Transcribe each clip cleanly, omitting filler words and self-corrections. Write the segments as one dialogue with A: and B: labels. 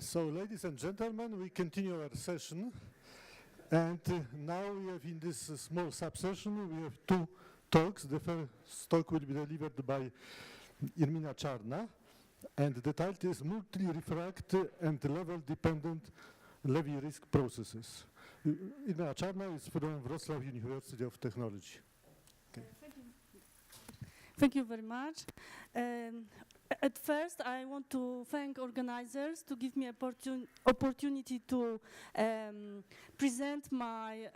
A: So, ladies and gentlemen, we continue our session, and now we have in this small subsession, we have two talks. The first talk will be delivered by Irmina Czarna, and the title is Multi-refracted and level-dependent Levy risk processes. Irmina Czarna is from Wrocław University of Technology. Okay.
B: Thank you very much. At first, I want to thank organizers to give me opportunity to present my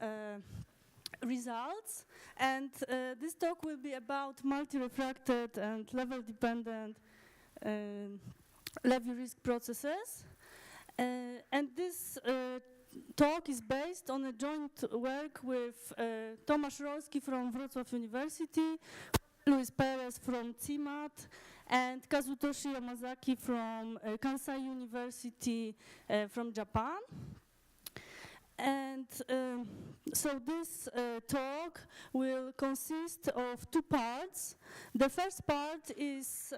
B: results. And this talk will be about multi-refracted and level-dependent Levy risk processes. And this talk is based on a joint work with Tomasz Bojdecki from Wrocław University, Luis Perez from CIMAT, and Kazutoshi Yamazaki from Kansai University from Japan. And so this talk will consist of two parts. The first part is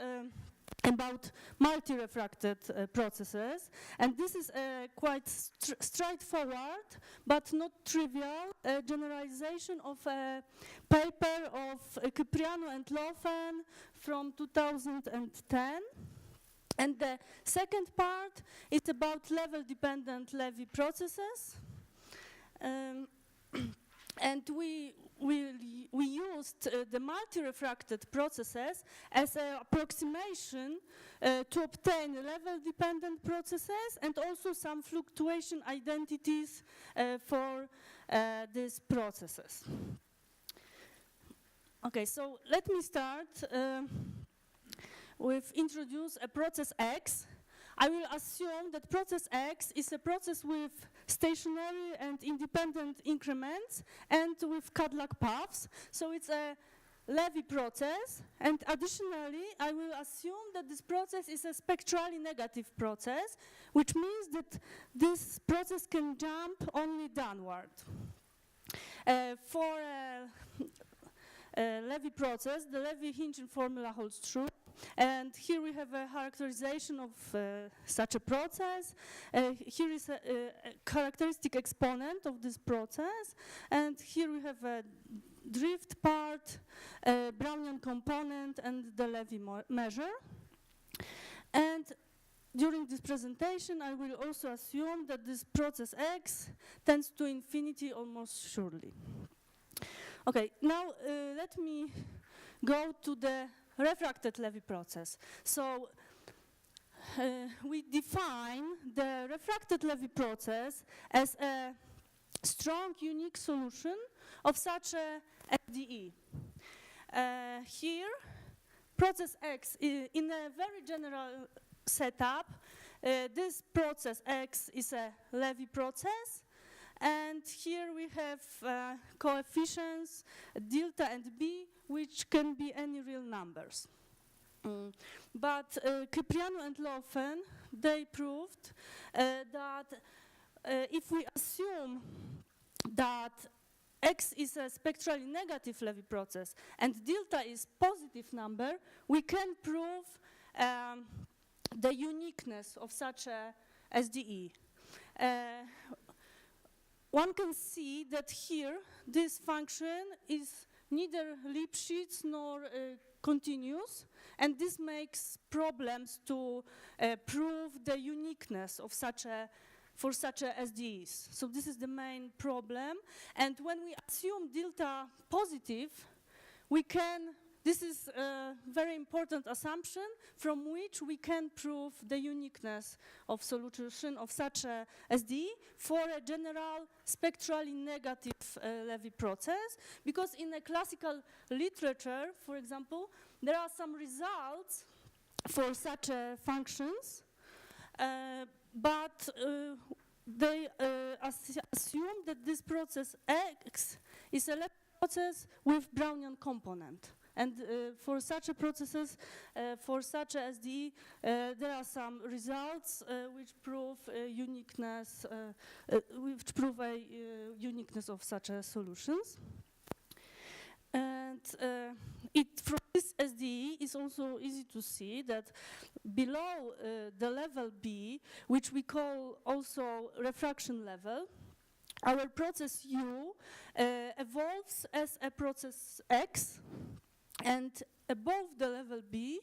B: about multi-refracted processes, and this is a quite straightforward but not trivial generalization of a paper of Kyprianou and Lofen from 2010. And the second part is about level-dependent Levy processes. And we used the multi-refracted processes as an approximation to obtain level-dependent processes and also some fluctuation identities for these processes. Okay, so let me start with introduce a process X. I will assume that process X is a process with stationary and independent increments and with Cadillac paths. So it's a Levy process, and additionally, I will assume that this process is a spectrally negative process, which means that this process can jump only downward. For a Levy process, the Levy hinging formula holds true. And here we have a characterization of such a process. Here is a characteristic exponent of this process. And here we have a drift part, a Brownian component, and the Levy measure. And during this presentation, I will also assume that this process X tends to infinity almost surely. Okay, now let me go to the refracted Levy process. So we define the refracted Levy process as a strong, unique solution of such a SDE. Here, process X, in a very general setup, this process X is a Levy process. And here we have coefficients delta and B, which can be any real numbers. But Kyprianou and Lofen, they proved that if we assume that X is a spectrally negative Levy process and delta is positive number, we can prove the uniqueness of such a SDE. One can see that here this function is neither Lipschitz nor continuous, and this makes problems to prove the uniqueness of for such a SDEs. So this is the main problem, and when we assume delta positive, we can. This is a very important assumption from which we can prove the uniqueness of solution of such a SDE for a general spectrally negative Levy process, because in a classical literature, for example, there are some results for such functions, but they assume that this process X is a Levy process with Brownian component. And for such a processes, for such a SDE, there are some results which prove uniqueness, which prove a uniqueness of such solutions. And from this SDE is also easy to see that below the level B, which we call also refraction level, our process U evolves as a process X, and above the level B,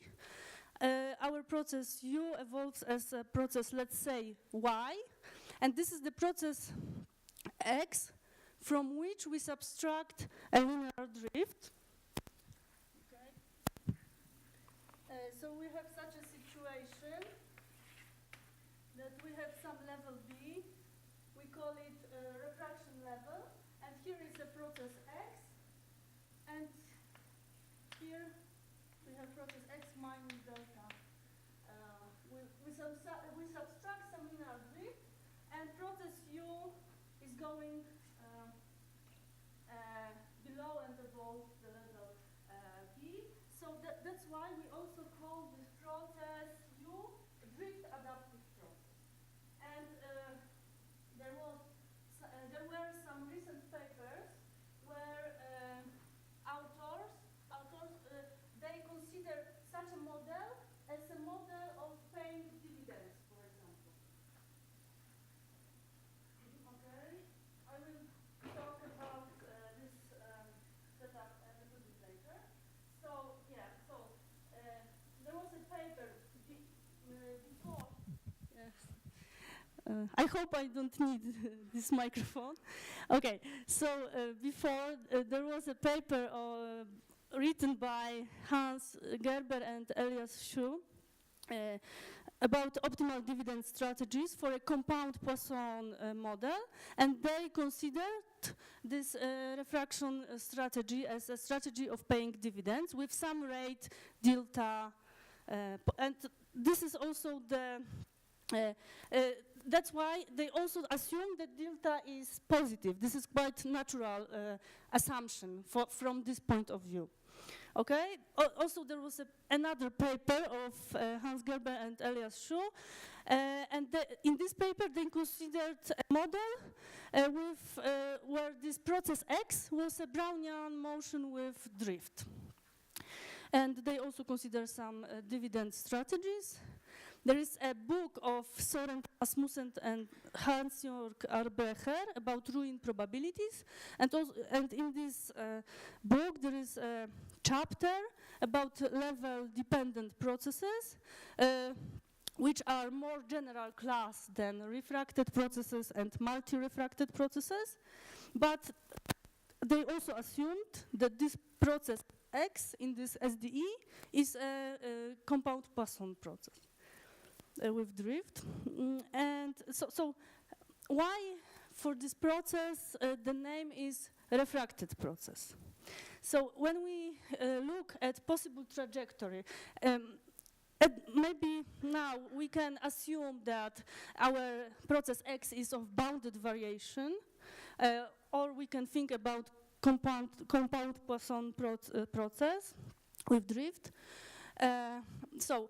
B: our process U evolves as a process, let's say, Y, and this is the process X from which we subtract a linear drift. Okay. So we have such a situation that we have some level B, we call it refraction level, and here is the process X, and here we have process X minus delta. We subtract some linear drift, and process U is going below and above the level B. So that's why we also call this process U a drift adaptive process. And there were some recent papers where authors they consider such a model as a model of paying dividends, for example. Okay, I will talk about this setup a little bit later. So yeah, there was a paper before. Yes. I hope I don't need this microphone. Okay, so before there was a paper written by Hans Gerber and Elias Schuh about optimal dividend strategies for a compound Poisson model, and they considered this refraction strategy as a strategy of paying dividends with some rate delta, and this is also the that's why they also assume that delta is positive. This is quite natural assumption from this point of view. Okay. Also, there was another paper of Hans Gerber and Elias Schuh, and in this paper they considered a model where this process X was a Brownian motion with drift, and they also consider some dividend strategies. There is a book of Søren Rasmussen and Hans-Jörg Arbecher about ruin probabilities, and in this book there is a chapter about level-dependent processes, which are more general class than refracted processes and multi-refracted processes, but they also assumed that this process X in this SDE is a compound Poisson process. With drift, and so why for this process the name is refracted process? So when we look at possible trajectory, maybe now we can assume that our process X is of bounded variation, or we can think about compound Poisson process with drift. So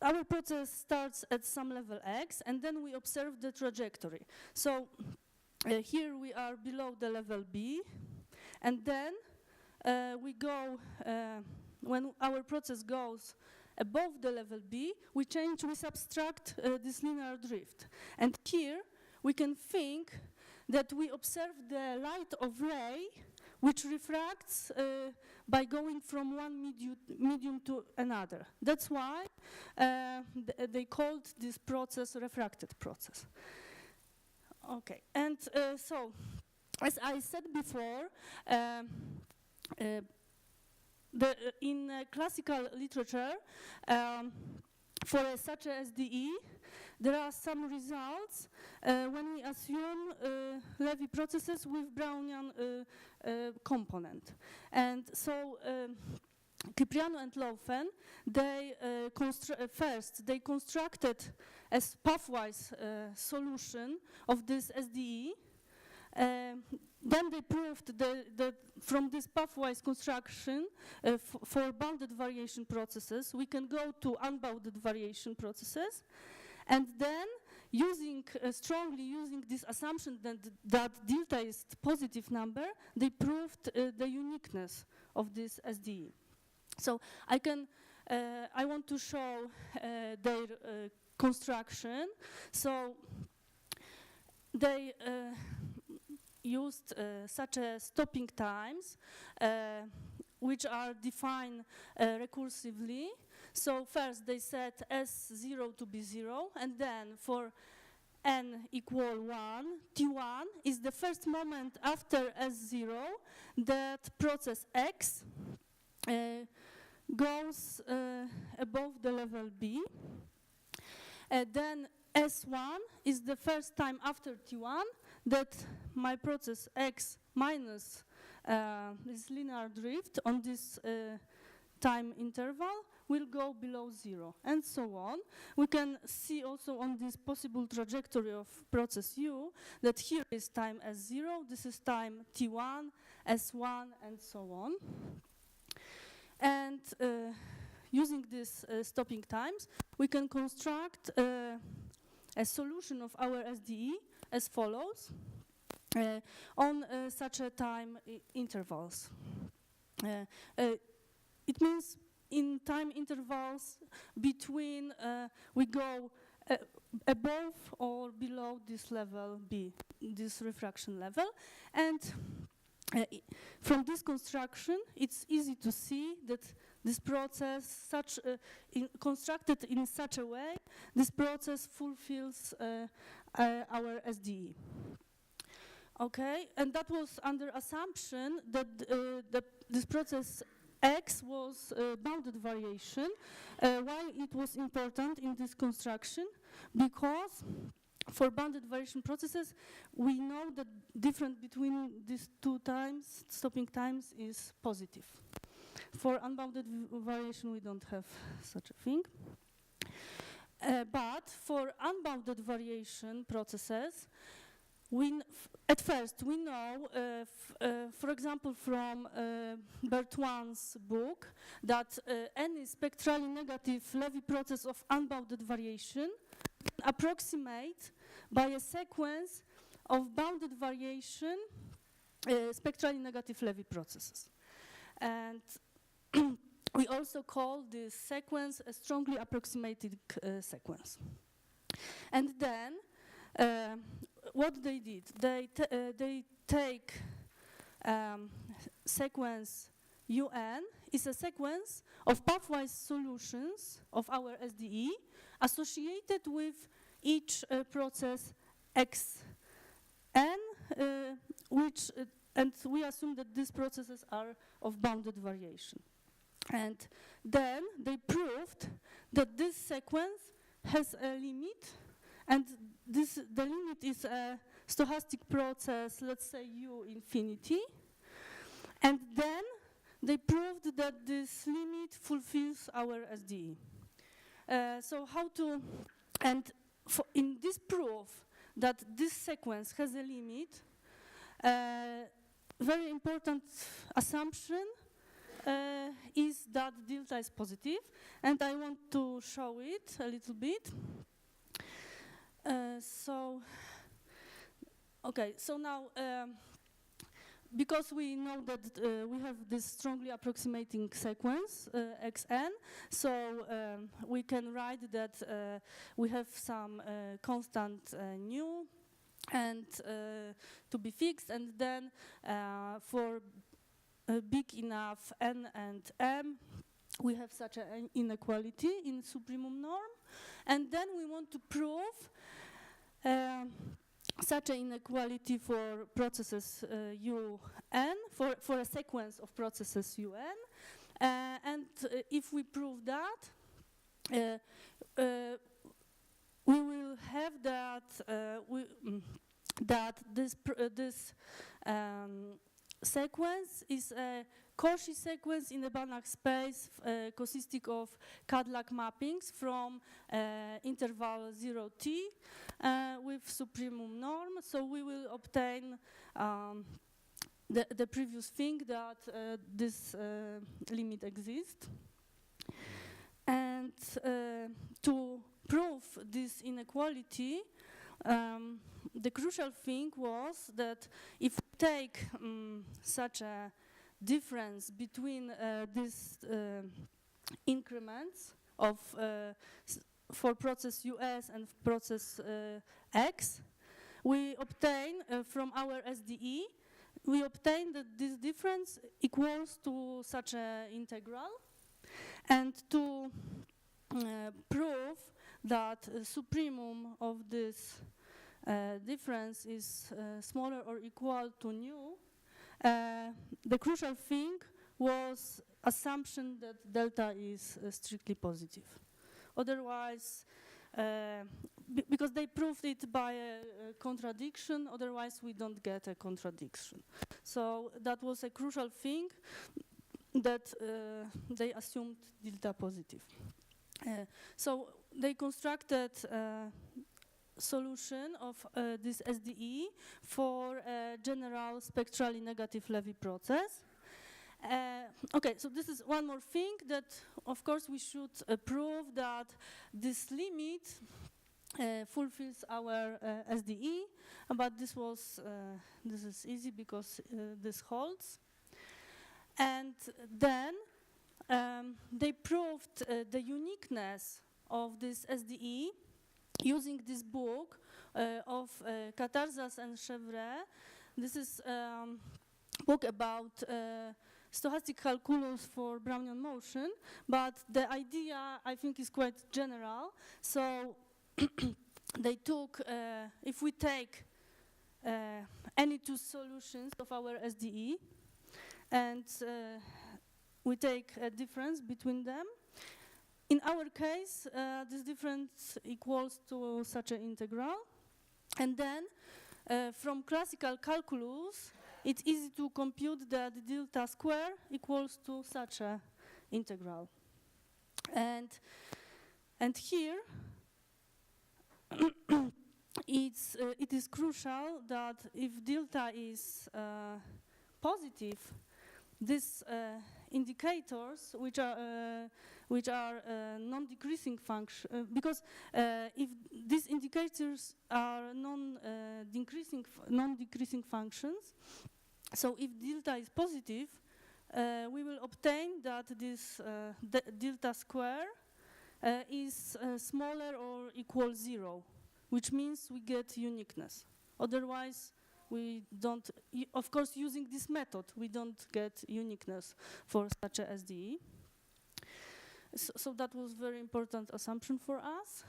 B: our process starts at some level X, and then we observe the trajectory. So here we are below the level B, and then we go, when our process goes above the level B, we subtract this linear drift. And here we can think that we observe the light of ray which refracts by going from one medium to another. That's why they called this process refracted process. Okay, and so, as I said before, in classical literature, for such a SDE, there are some results when we assume Levy processes with Brownian component. And so Cipriano and Laufen, they they constructed a pathwise solution of this SDE. Then they proved that from this pathwise construction for bounded variation processes, we can go to unbounded variation processes. And then strongly using this assumption that delta is positive number, they proved the uniqueness of this SDE. So I want to show their construction. So they used such as stopping times, which are defined recursively. So first they set S0 to be 0, and then for n equal 1, T1 is the first moment after S0 that process X goes above the level B. Then S1 is the first time after T1 that my process X minus this linear drift on this time interval will go below 0, and so on. We can see also on this possible trajectory of process U that here is time S0, this is time T1, S1, and so on. And using these stopping times, we can construct a solution of our SDE as follows on such a time intervals. It means in time intervals between we go above or below this level B, this refraction level, and from this construction, it's easy to see that this process, constructed in such a way, this process fulfills our SDE. Okay, and that was under assumption that this process X was bounded variation. Why it was important in this construction? Because for bounded variation processes, we know that difference between these two times, stopping times, is positive. For unbounded variation, we don't have such a thing. But for unbounded variation processes, at first we know, for example, from Bertoine's book, that any spectrally negative Levy process of unbounded variation approximate by a sequence of bounded variation spectrally negative Levy processes. And we also call this sequence a strongly approximated sequence. And then what they did, they take sequence UN is a sequence of pathwise solutions of our SDE associated with each process Xn, and we assume that these processes are of bounded variation. And then they proved that this sequence has a limit, and the limit is a stochastic process, let's say U infinity. And then they proved that this limit fulfills our SDE. So how to, and in this proof that this sequence has a limit, very important assumption is that delta is positive, and I want to show it a little bit. So now, because we know that we have this strongly approximating sequence, Xn, so we can write that we have some constant nu and to be fixed, and then for big enough n and m, we have such an inequality in supremum norm, and then we want to prove such an inequality for processes UN, for a sequence of processes UN, and if we prove that, we will have that that this sequence is a Cauchy sequence in the Banach space consisting of Cadillac mappings from interval 0t with supremum norm. So we will obtain the previous thing that this limit exists. And to prove this inequality, the crucial thing was that if we take such a difference between these increments of for process US and process X, we obtain from our SDE, we obtain that this difference equals to such an integral. And to prove that supremum of this difference is smaller or equal to nu, the crucial thing was assumption that delta is strictly positive. Otherwise, because they proved it by a contradiction, otherwise we don't get a contradiction. So that was a crucial thing that they assumed delta positive. So they constructed a solution of this SDE for a general spectrally negative Levy process. Okay, so this is one more thing that, of course, we should prove that this limit fulfills our SDE, but this is easy because this holds. And then they proved the uniqueness of this SDE using this book of Katarzas and Chevret. This is a book about stochastic calculus for Brownian motion, but the idea, I think, is quite general. So they took, if we take any two solutions of our SDE, and we take a difference between them. In our case, this difference equals to such an integral. And then, from classical calculus, it's easy to compute that delta square equals to such an integral. And here, it is crucial that if delta is positive, these indicators, which are non-decreasing function, because if these indicators are non-decreasing functions, so if delta is positive, we will obtain that this delta square is smaller or equal 0, which means we get uniqueness. Otherwise, we don't, of course, using this method, we don't get uniqueness for such a SDE. So that was very important assumption for us.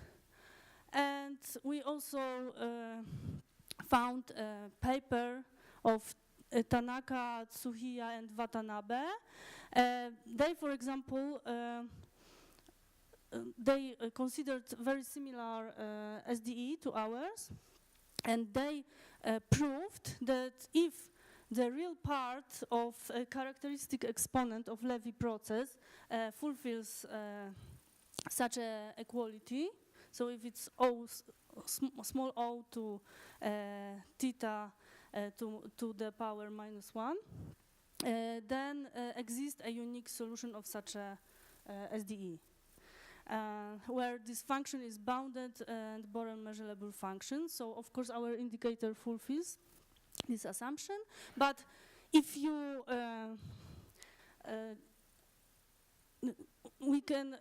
B: And we also found a paper of Tanaka, Tsuhiya, and Watanabe. They, for example, they considered very similar SDE to ours, and they proved that if the real part of a characteristic exponent of Levy process fulfills such a equality, so if it's O, small o to theta to the power -1, then exists a unique solution of such a SDE. Where this function is bounded and Borel measurable function. So of course our indicator fulfills this assumption. But if you, we can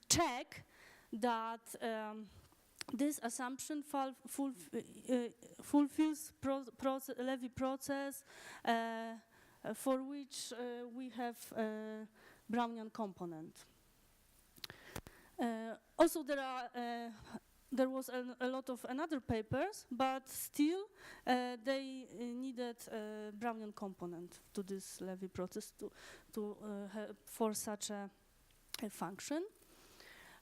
B: check that this assumption fulfills Levy process for which we have a Brownian component. Also, there was a lot of another papers, but still they needed a Brownian component to this Levy process for such a function.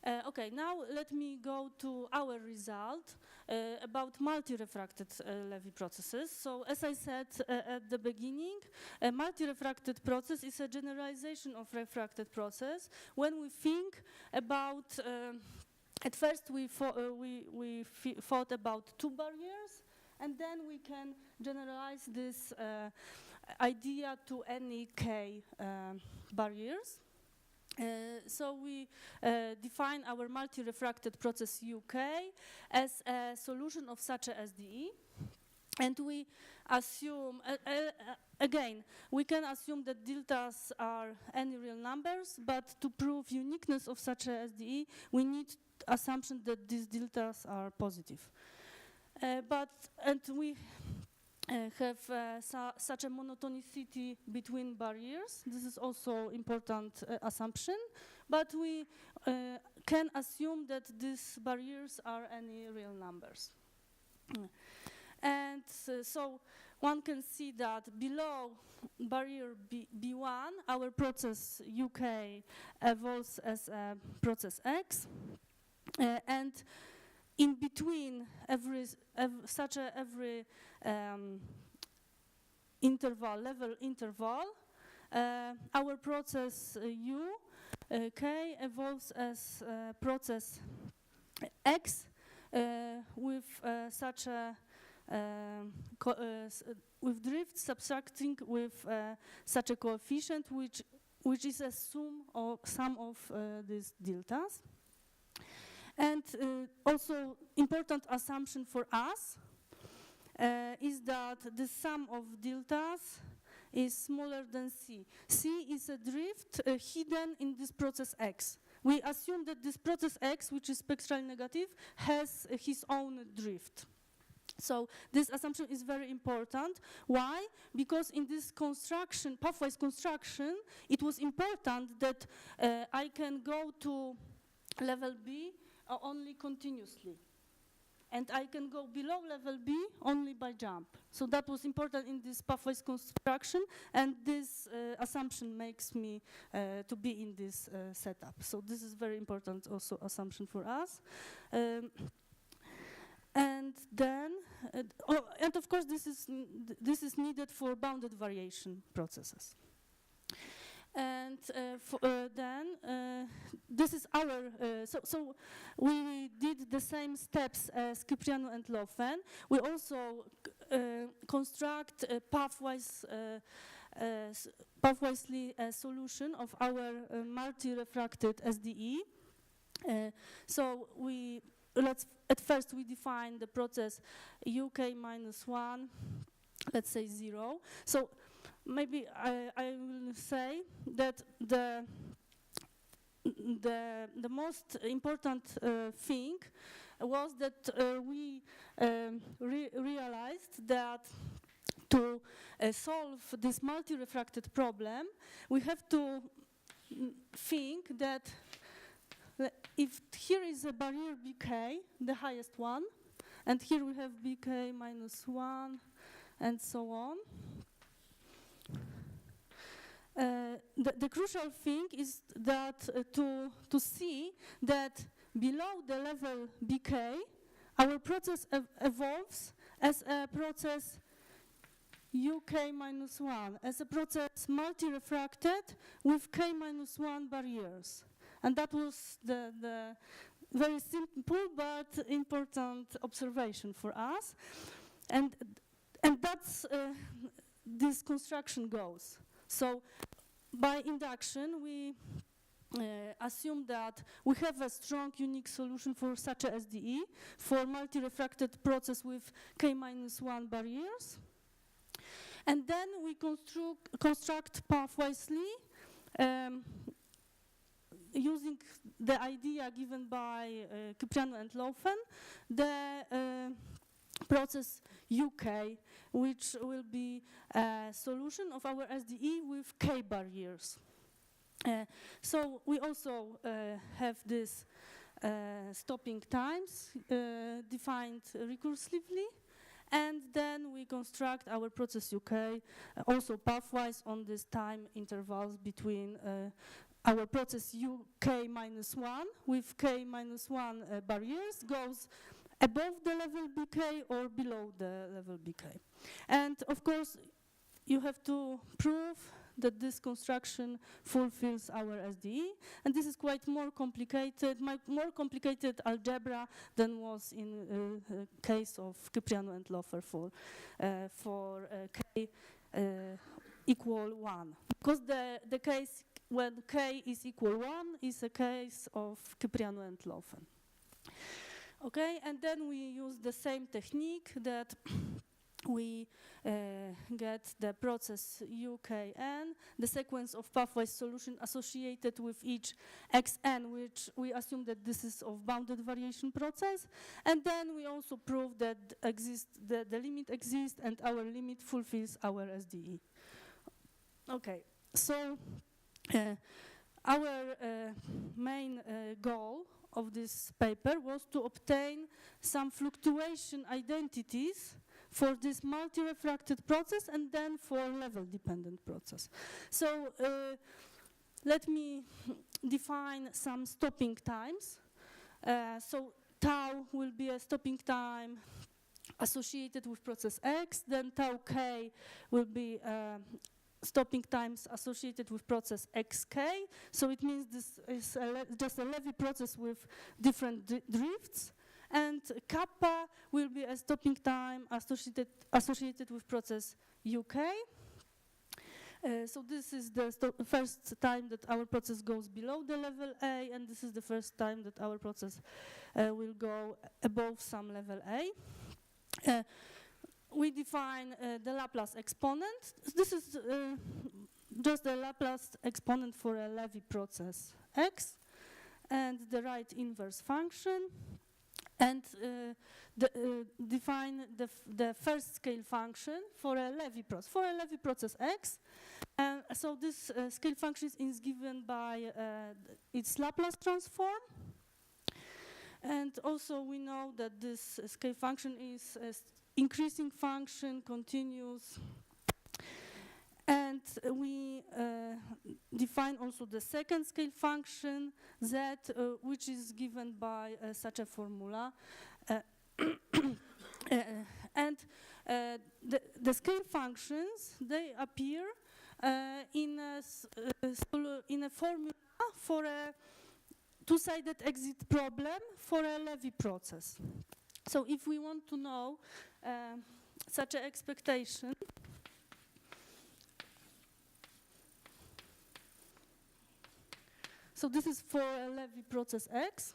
B: Okay, now let me go to our result about multi-refracted Levy processes. So as I said at the beginning, a multi-refracted process is a generalization of refracted process. When we think about, at first we thought about two barriers, and then we can generalize this idea to any k barriers. So we define our multi-refracted process UK as a solution of such a SDE, and we assume, again, we can assume that deltas are any real numbers, but to prove uniqueness of such a SDE, we need assumption that these deltas are positive. And we have such a monotonicity between barriers. This is also important assumption, but we can assume that these barriers are any real numbers. And so one can see that below barrier B1, our process UK evolves as a process X, and in between every interval, level interval, our process U K evolves as process X with such a with drift subtracting with such a coefficient which is a sum of these deltas. And also important assumption for us is that the sum of deltas is smaller than C. C is a drift hidden in this process X. We assume that this process X, which is spectrally negative, has his own drift. So this assumption is very important. Why? Because in this construction, pathwise construction, it was important that I can go to level B only continuously. And I can go below level B only by jump. So that was important in this pathwise construction, and this assumption makes me to be in this setup. So this is very important also assumption for us. And then, and of course, this is needed for bounded variation processes. And then this is our, so we did the same steps as Kyprianou and Löwen. We also construct a pathwisely solution of our multi-refracted SDE. So at first we define the process UK minus 1, let's say 0. So maybe I will say that the most important thing was that we realized that to solve this multi-refracted problem, we have to think that if here is a barrier BK, the highest one, and here we have BK minus 1, and so on, the crucial thing is that to see that below the level BK, our process evolves as a process UK minus 1, as a process multi-refracted with K minus 1 barriers. And that was the very simple but important observation for us. And that's this construction goes. So by induction, we assume that we have a strong unique solution for such a SDE for multi-refracted process with K minus 1 barriers. And then we construct pathwisely using the idea given by Kyprianou and Löwen, the process UK, which will be a solution of our SDE with K barriers. So we also have this stopping times defined recursively, and then we construct our process UK also pathwise on this time intervals between our process UK minus 1 with K minus 1 barriers goes above the level BK or below the level BK. And of course, you have to prove that this construction fulfills our SDE, and this is quite more complicated algebra than was in case of Kyprianou and Löwen for K equal 1. Because the case when k is equal 1 is a case of Kypriano and Laufen. Okay, and then we use the same technique that we get the process UKN, the sequence of pathwise solution associated with each xn, which we assume that this is of bounded variation process, and then we also prove that the limit exists and our limit fulfills our SDE. Okay, so our main goal of this paper was to obtain some fluctuation identities for this multi-refracted process and then for level-dependent process. So let me define some stopping times. So tau will be a stopping time associated with process X, then tau k will be stopping times associated with process xk. So it means this is just a Levy process with different drifts. And kappa will be a stopping time associated with process UK. So this is the first time that our process goes below the level A, and this is the first time that our process will go above some level A. We define the Laplace exponent. This is just the Laplace exponent for a Levy process X, and the right inverse function. And define the first scale function for a Levy process X. And so this scale function is given by its Laplace transform. And also we know that this scale function is an increasing function, continuous. And we define also the second scale function, z, which is given by such a formula. And the scale functions, they appear in a formula for a two-sided exit problem for a Levy process. So if we want to know such an expectation, so this is for a Levy process X.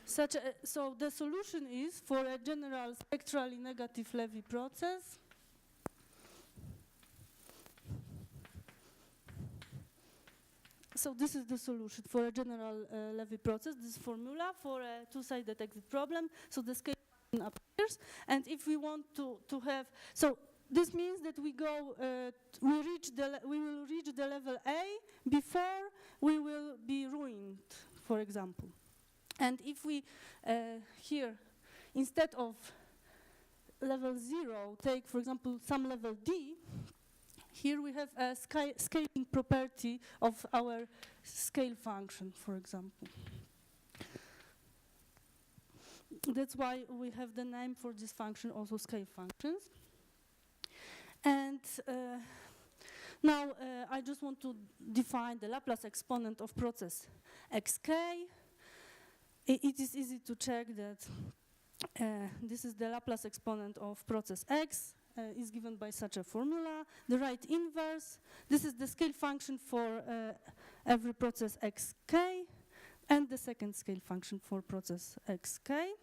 B: So the solution is for a general spectrally negative Levy process. So this is the solution for a general Levy process, this formula for a two-sided exit problem. So the scale function appears, and if we want to have, so this means that we will reach the level A before we will be ruined, for example. And if we here, instead of level 0, take, for example, some level D, here we have a scaling property of our scale function, for example. That's why we have the name for this function, also scale functions. And now I just want to define the Laplace exponent of process xk. It is easy to check that this is the Laplace exponent of process x, is given by such a formula. The right inverse, this is the scale function for every process xk, and the second scale function for process xk.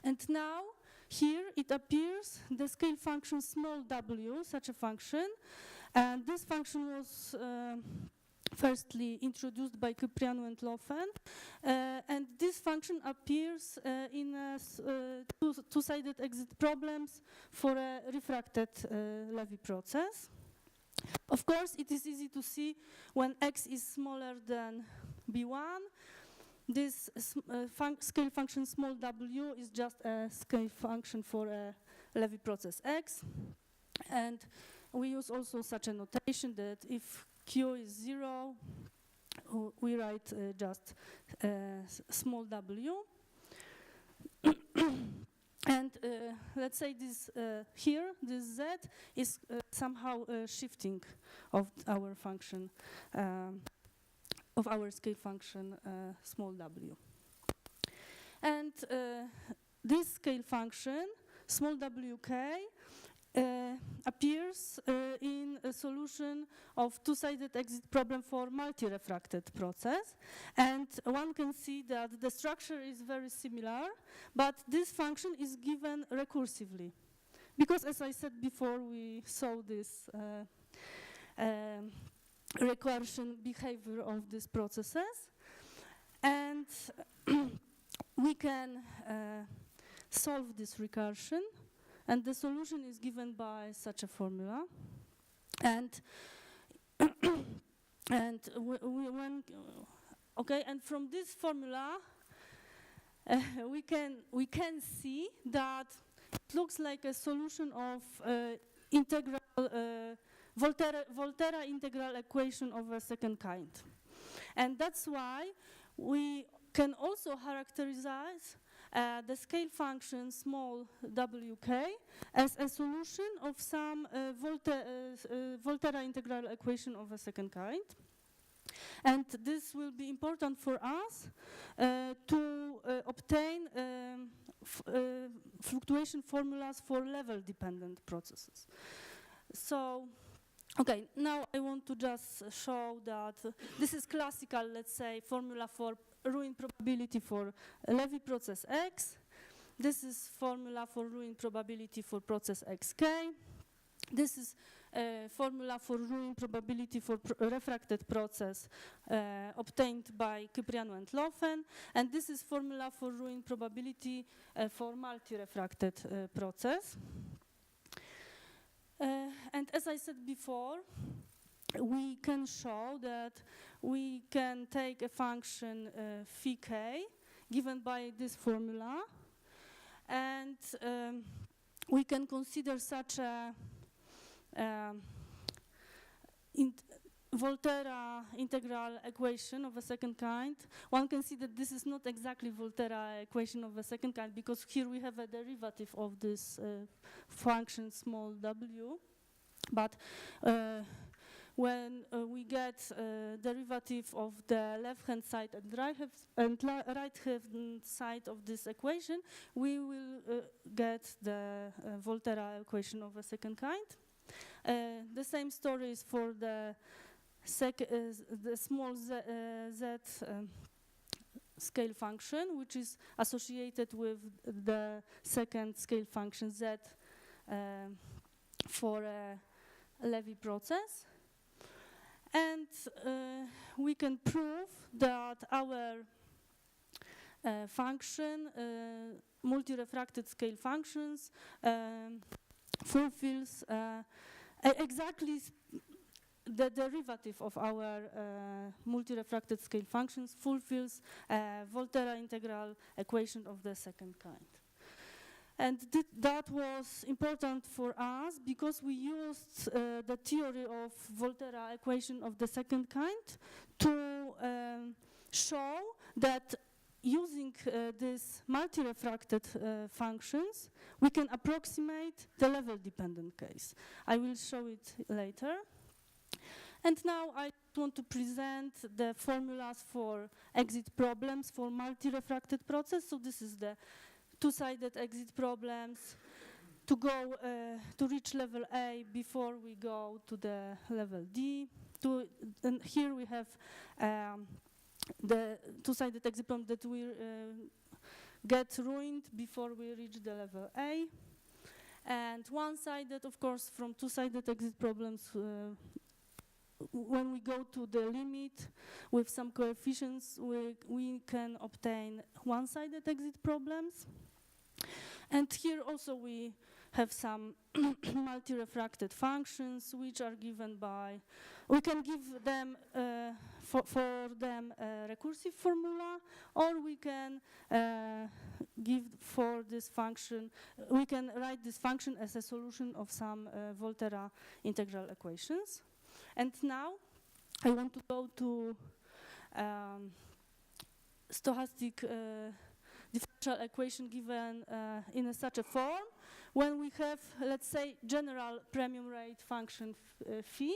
B: And now, here it appears the scale function small w, such a function, and this function was firstly introduced by Kypriano and Laufen, and this function appears in two-sided exit problems for a refracted Levy process. Of course, it is easy to see when x is smaller than b1, this scale function small w is just a scale function for a Levy process x, and we use also such a notation that if q is 0, we write just small w. And let's say this here, this z is somehow shifting of our function, of our scale function small w. And this scale function small wk appears in a solution of two-sided exit problem for multi-refracted process. And one can see that the structure is very similar, but this function is given recursively. Because, as I said before, we saw this recursion behavior of these processes. And we can solve this recursion, and the solution is given by such a formula. And and from this formula we can see that it looks like a solution of integral Volterra integral equation of a second kind. And that's why we can also characterize the scale function small wk as a solution of some Volterra integral equation of a second kind. And this will be important for us to obtain fluctuation formulas for level-dependent processes. So, okay, now I want to just show that this is classical, let's say, formula for ruin probability for Levy process X. This is formula for ruin probability for process XK. This is formula for ruin probability for refracted process obtained by Kyprianou and Lofen. And this is formula for ruin probability for multi-refracted process. And as I said before, we can show that we can take a function phi k given by this formula, and we can consider such a Volterra integral equation of a second kind. One can see that this is not exactly Volterra equation of a second kind, because here we have a derivative of this function small w, but when we get derivative of the left-hand side and right-hand side of this equation, we will get the Volterra equation of a second kind. The same story is for the small z scale function, which is associated with the second scale function z for a Levy process. And we can prove that our function, multi-refracted scale functions, fulfills exactly the derivative of our multi-refracted scale functions fulfills Volterra integral equation of the second kind. And that was important for us because we used the theory of Volterra equation of the second kind to show that using these multi-refracted functions, we can approximate the level-dependent case. I will show it later. And now I want to present the formulas for exit problems for multi-refracted process. So this is the two-sided exit problems to go to reach level A before we go to the level D. And here we have the two-sided exit problem that will get ruined before we reach the level A. And one-sided, of course, from two-sided exit problems, when we go to the limit with some coefficients, we can obtain one-sided exit problems. And here also we have some multi-refracted functions which are given by, we can give them for them a recursive formula, or we can give for this function, we can write this function as a solution of some Volterra integral equations. And now I want to go to stochastic differential equation given in such a form when we have, let's say, general premium rate function phi.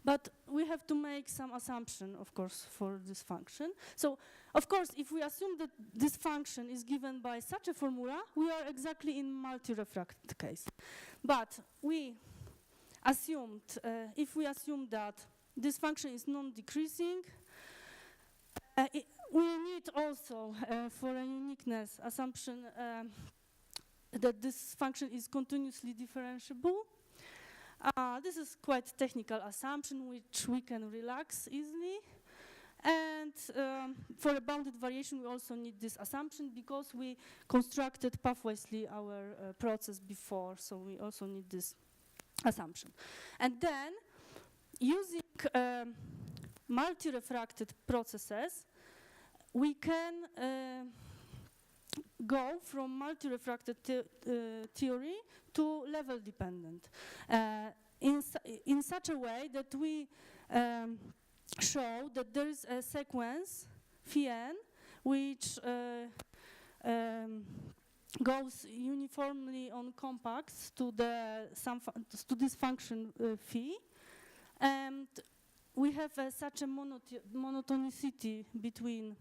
B: but we have to make some assumption, of course, for this function. So, of course, if we assume that this function is given by such a formula, we are exactly in multi-refracted case. But we assumed, if we assume that this function is non-decreasing, we need also, for a uniqueness assumption, that this function is continuously differentiable. This is quite technical assumption which we can relax easily. And for a bounded variation, we also need this assumption because we constructed pathwaysly our process before, so we also need this assumption. And then, using multi-refracted processes, we can go from multi-refracted theory to level-dependent in such a way that we show that there is a sequence phi n which goes uniformly on compacts to this function phi, and we have such a monotonicity between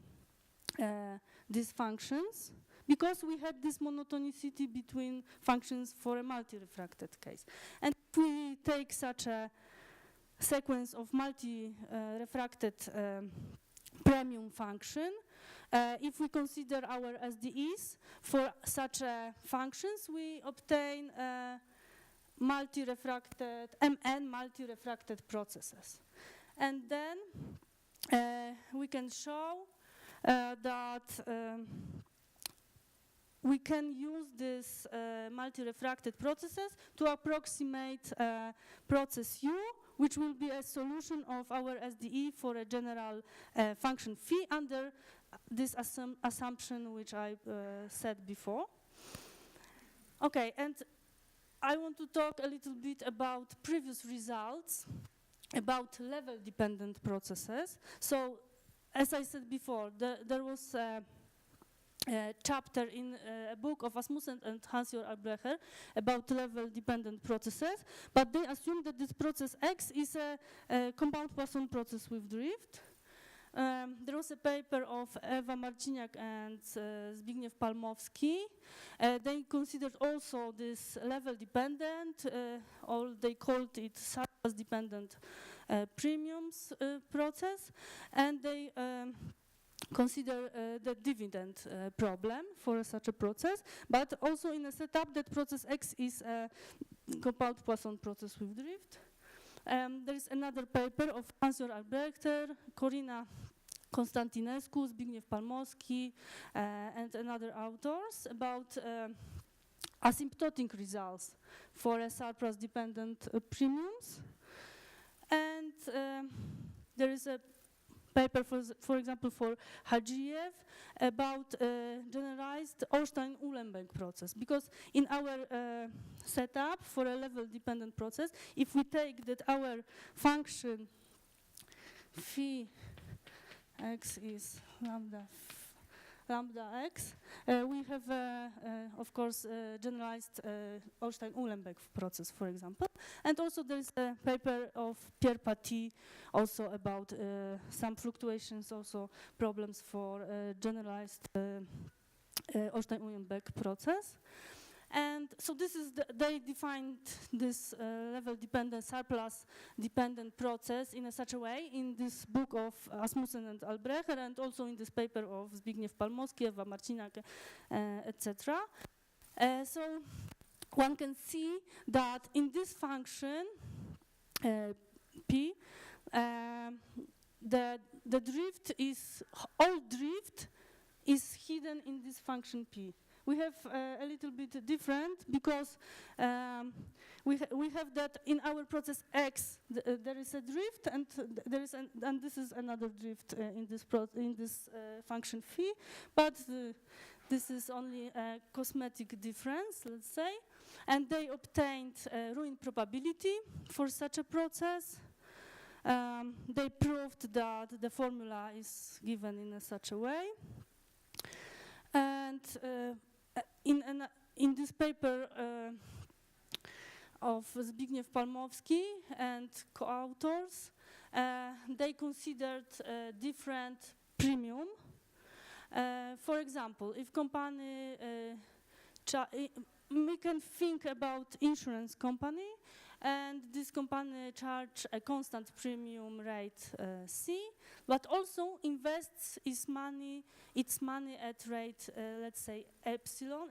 B: these functions because we had this monotonicity between functions for a multi-refracted case. And if we take such a sequence of multi-refracted premium function, if we consider our SDEs for such functions, we obtain multi-refracted MN multi-refracted processes. And then we can show that we can use these multi-refracted processes to approximate process U, which will be a solution of our SDE for a general function phi under this assumption which I said before. Okay, and I want to talk a little bit about previous results about level-dependent processes. So, as I said before, there was a chapter in a book of Asmussen and Hans-Jörg Albrecher about level-dependent processes, but they assume that this process X is a compound Poisson process with drift. There was a paper of Ewa Marciniak and Zbigniew Palmowski. They considered also this level-dependent, or they called it surplus-dependent premiums process, and they consider the dividend problem for such a process, but also in a setup that process X is a compound Poisson process with drift. There is another paper of Hans-Jörg Albrechter, Corina Konstantinescu, Zbigniew Palmowski, and another authors about asymptotic results for a surplus-dependent premiums. And there is a paper, for example, for Hadziev about generalized Ornstein-Uhlenbeck process. Because in our setup for a level-dependent process, if we take that our function phi x is lambda x, we have, of course, generalized Ornstein-Uhlenbeck process, for example. And also there is a paper of Pierre Paty also about some fluctuations, also problems for generalized Ornstein-Uhlenbeck process. And so this is they defined this level-dependent, surplus-dependent process in such a way in this book of Asmussen and Albrecher, and also in this paper of Zbigniew Palmowski, Ewa Marciniak, etc. So one can see that in this function P, the drift is, all drift is hidden in this function P. We have a little bit different because we have that in our process X there is a drift, and there is and this is another drift in this function phi, but this is only a cosmetic difference, let's say, and they obtained ruin probability for such a process. They proved that the formula is given in such a way, and in this paper, of Zbigniew Palmowski and co-authors, they considered different premium. For example, if company, we can think about insurance company, and this company charge a constant premium rate C, but also invests its money at rate, let's say epsilon.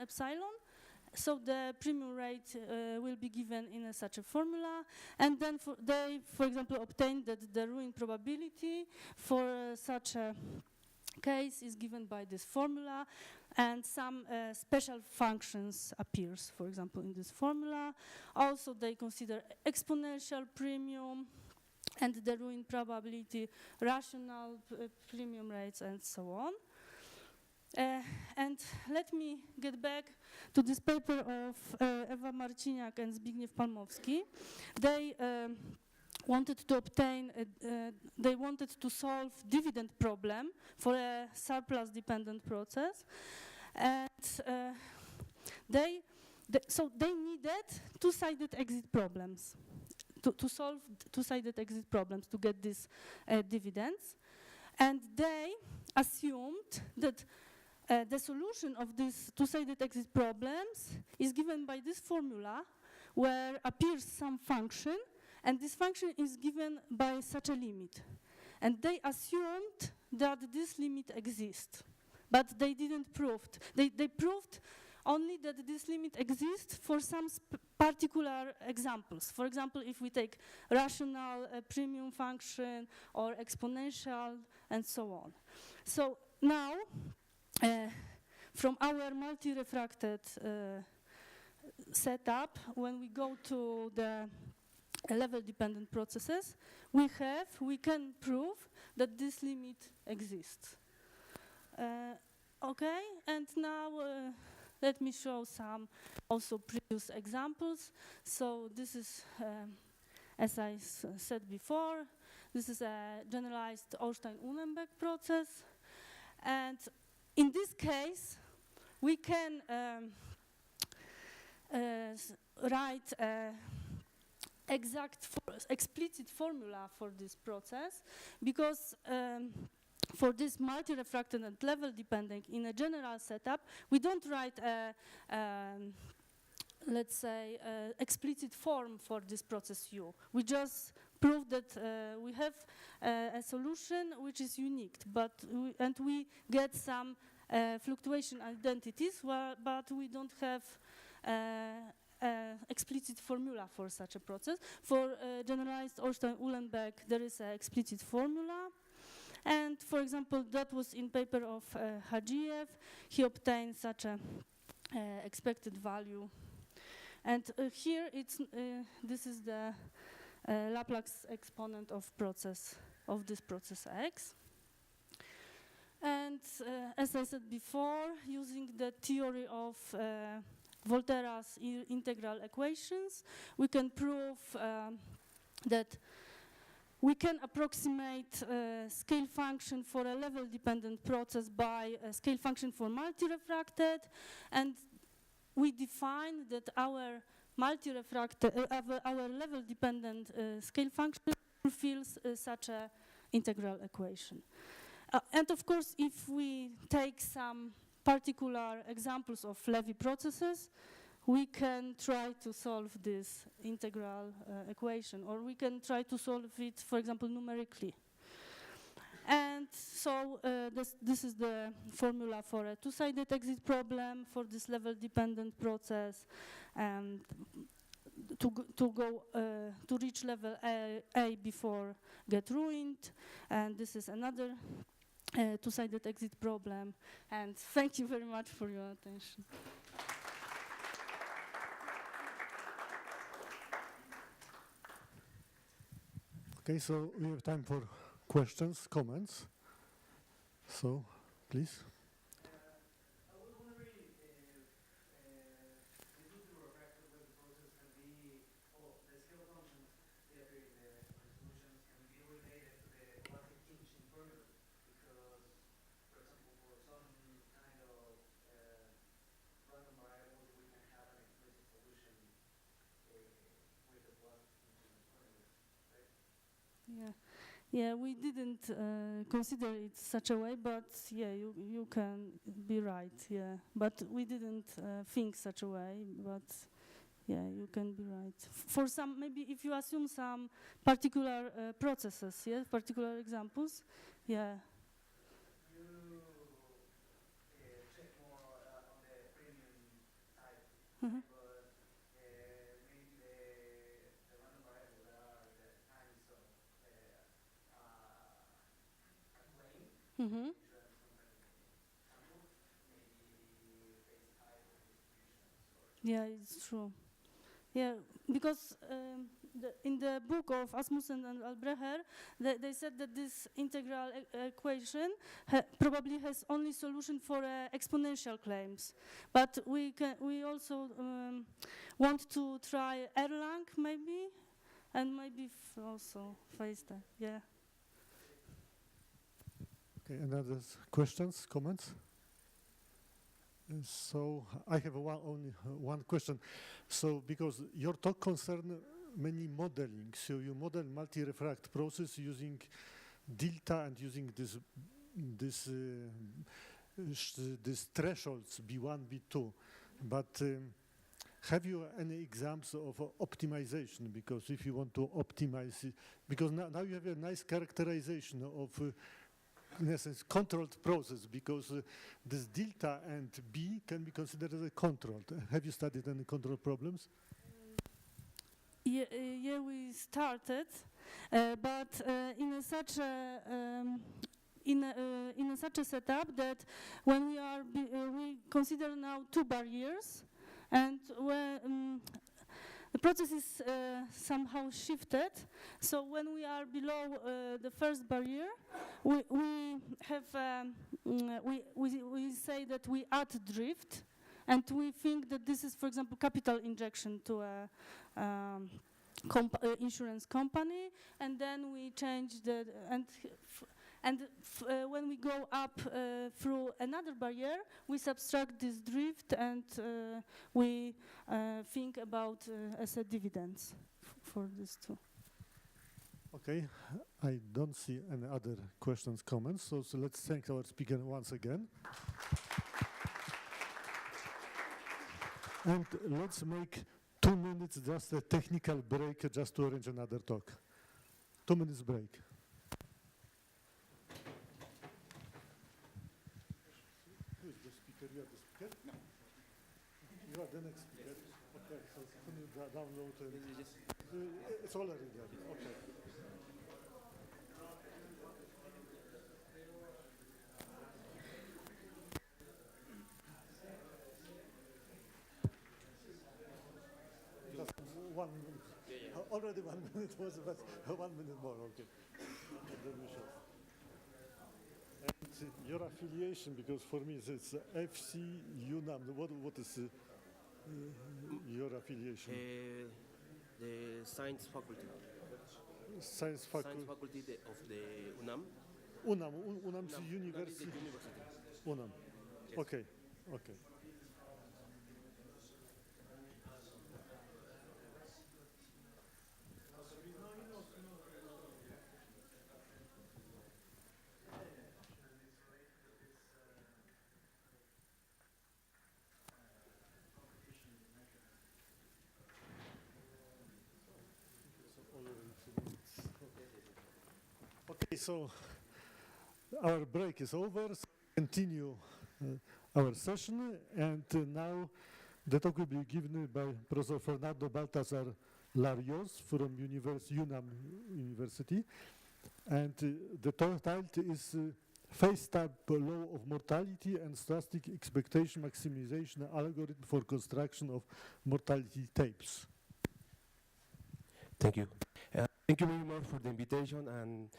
B: So the premium rate will be given in such a formula, and then they, for example, obtain that the ruin probability for such a case is given by this formula, and some special functions appears, for example, in this formula. Also, they consider exponential premium and the ruin probability, rational premium rates, and so on. And let me get back to this paper of Ewa Marciniak and Zbigniew Palmowski. They wanted to obtain, they wanted to solve dividend problem for a surplus-dependent process, and so they needed two-sided exit problems to solve two-sided exit problems to get these dividends, and they assumed that the solution of these two-sided exit problems is given by this formula, where appears some function, and this function is given by such a limit. And they assumed that this limit exists, but they didn't prove. They proved only that this limit exists for some particular examples. For example, if we take rational premium function or exponential and so on. So now, from our multi-refracted setup, when we go to the level-dependent processes, we can prove that this limit exists. Okay, and now let me show some also previous examples. So this is, as I said before, this is a generalized Ornstein-Uhlenbeck process, and in this case, we can write explicit formula for this process, because for this multi-refracted and level-dependent in a general setup, we don't write a, let's say, explicit form for this process U. We just prove that we have a solution which is unique, but we get some fluctuation identities, but we don't have explicit formula for such a process. For generalized Ornstein-Uhlenbeck, there is an explicit formula. And for example, that was in paper of Hadziev. He obtained such a expected value. And here it's this is the Laplace exponent of this process X. And as I said before, using the theory of Volterra's integral equations, we can prove that we can approximate scale function for a level-dependent process by a scale function for multi-refracted, and we define that our multi-refracted, our level-dependent scale function fulfills such a integral equation. And of course, if we take some particular examples of Levy processes, we can try to solve this integral equation, or we can try to solve it, for example, numerically. And so this is the formula for a two-sided exit problem for this level-dependent process, and to reach level A before get ruined. And this is another two-sided exit problem. And thank you very much for your attention.
A: Okay, so we have time for questions, comments. So, please.
C: I was wondering if the multi-refracted Levy process can be, or the scale functions that appear in the solutions can be related to the quantum-Hinging formula, because, for example, for some kind of random variables, we can have an explicit solution
B: Yeah, we didn't consider it such a way, but yeah, you can be right. Yeah, but we didn't think such a way. But yeah, you can be right. For some, maybe if you assume some particular processes, yeah, particular examples, yeah.
C: You check more on the premium side,
B: Mhm.
C: but maybe the random variable that are the times of a claim,
B: Mhm.
C: insurance company example, maybe face high distributions or
B: Yeah, it's true. Yeah, because in the book of Asmussen and Albrecher, they said that this integral equation probably has only solution for exponential claims. But we also want to try Erlang maybe, and maybe also face that. Yeah.
A: Okay, another questions, comments? So I have only one question. So because your talk concern many modeling, so you model multi-refract process using delta and using this thresholds B1, B2, but have you any examples of optimization? Because if you want to optimize it, because now you have a nice characterization of in essence, controlled process, because this delta and B can be considered as a controlled. Have you studied any control problems?
B: Yeah, we started, but in such a setup that when we consider now two barriers, and when the process is somehow shifted. So when we are below the first barrier, we say that we add drift, and we think that this is, for example, capital injection to a insurance company, and then we change the when we go up through another barrier, we subtract this drift, and we think about asset dividends for these two.
A: Okay, I don't see any other questions, comments, so let's thank our speaker once again. And let's make 2 minutes, just a technical break, just to arrange another talk. 2 minutes break. Who is the speaker? You are the speaker? No. You are the next speaker? Okay, so can you download it? It's already there. Okay. Just 1 minute. Already 1 minute was, but 1 minute more, okay. And then we shall. And your affiliation, because for me it's FC UNAM. What is your affiliation?
D: The science faculty.
A: Science faculty.
D: Science faculty of the UNAM.
A: UNAM is university. UNAM.
D: Yes.
A: Okay. Okay. Okay, so our break is over. So continue our session, and now the talk will be given by Professor Fernando Baltazar Larios from UNAM University, and the title is Face-Type Law of Mortality and Stochastic Expectation-Maximisation Algorithm for Construction of Mortality Tapes.
D: Thank you. Thank you very much for the invitation. And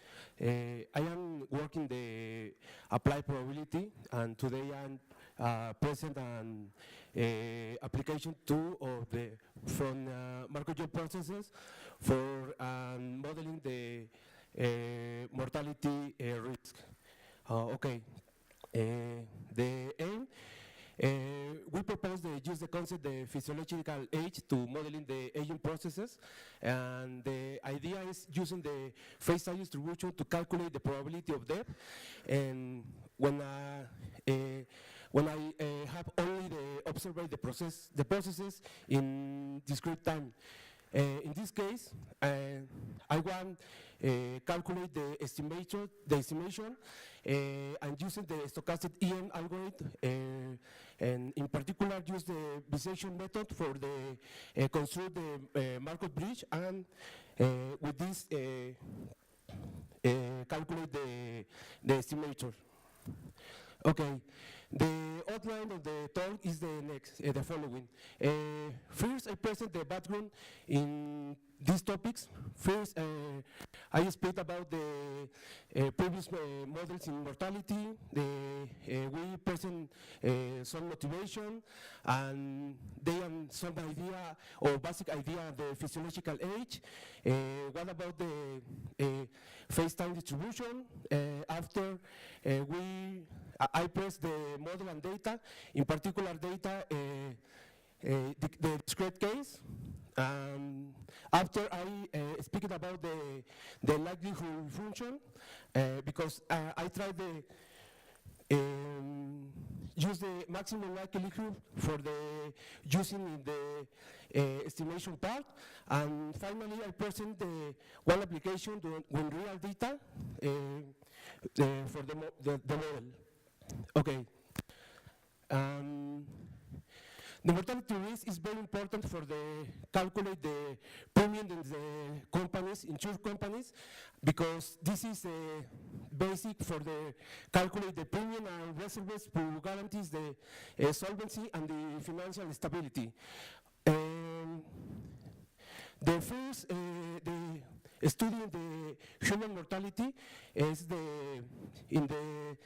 D: I am working the applied probability, and today I'm present an application 2 of from Markov processes for modeling the mortality risk. Okay. The aim we propose to use the concept the physiological age to modeling the aging processes, and the idea is using the phase size distribution to calculate the probability of death. And when I have only observed the processes in discrete time. In this case, I want calculate the estimation, and using the stochastic EM algorithm, and in particular use the Bayesian method for the construct the Markov bridge, and with this calculate the estimator. Okay, the outline of the talk is the following. First, I present the background in these topics. First, I speak about the previous models in mortality. We present some motivation, and they have some idea or basic idea of the physiological age. What about the phase time distribution? After I press the model and data, in particular data, the discrete case. After I speak about the likelihood function, because I try to use the maximum likelihood for the using in the estimation part, and finally I present the one application when real data for the model. Okay. The mortality risk is very important for the calculate the premium in the companies, insurance companies, because this is basic for the calculate the premium and reserves who guarantees the solvency and the financial stability. The first the study in the human mortality is in the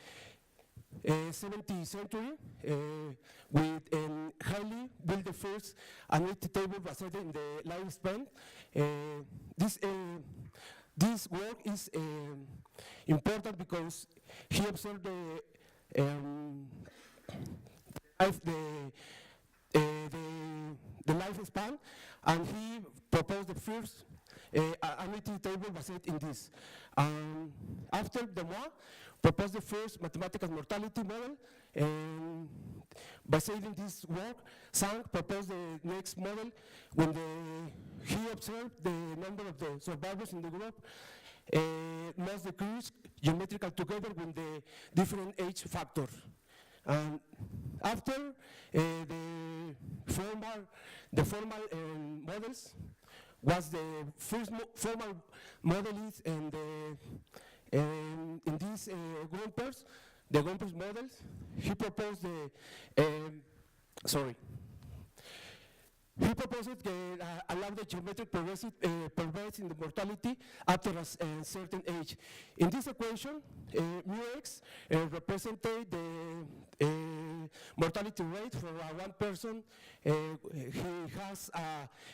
D: 17th century, with highly built the first annuity table based in the lifespan. This work is important because he observed the lifespan, and he proposed the first annuity table based in this. After the war, proposed the first mathematical mortality model, and based in this work, Sang proposed the next model when he observed the number of the survivors in the group must decrease geometrical together with the different age factors. After the formal models was the first formal model is in these Grumpers, the Grumpers models, he proposed he proposed allow the geometric progress in the mortality after a certain age. In this equation, mu x represented the mortality rate for one person. He has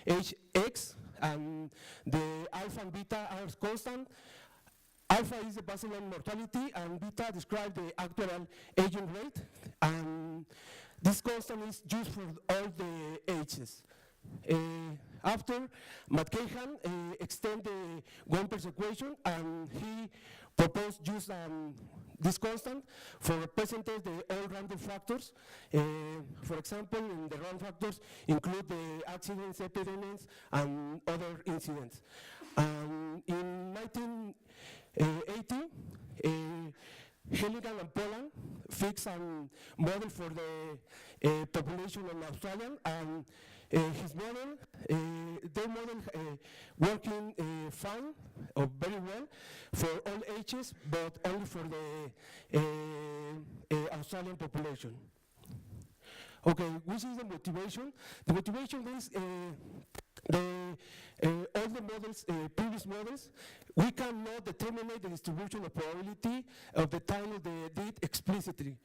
D: age x, and the alpha and beta are constant. Alpha is the baseline mortality, and beta describes the actual aging rate. And this constant is used for all the ages. After, McCahan extended the Gomper's equation, and he proposed use this constant for representing the all random factors. For example, in the random factors include the accidents, epidemics, and other incidents. In 1980, Hennigan and Poland fixed a model for the population of Australia, and his model, their model working fine or very well for all ages, but only for the Australian population. Okay, which is the motivation? The motivation is all the models, previous models, we cannot determine the distribution of probability of the time of the deed explicitly.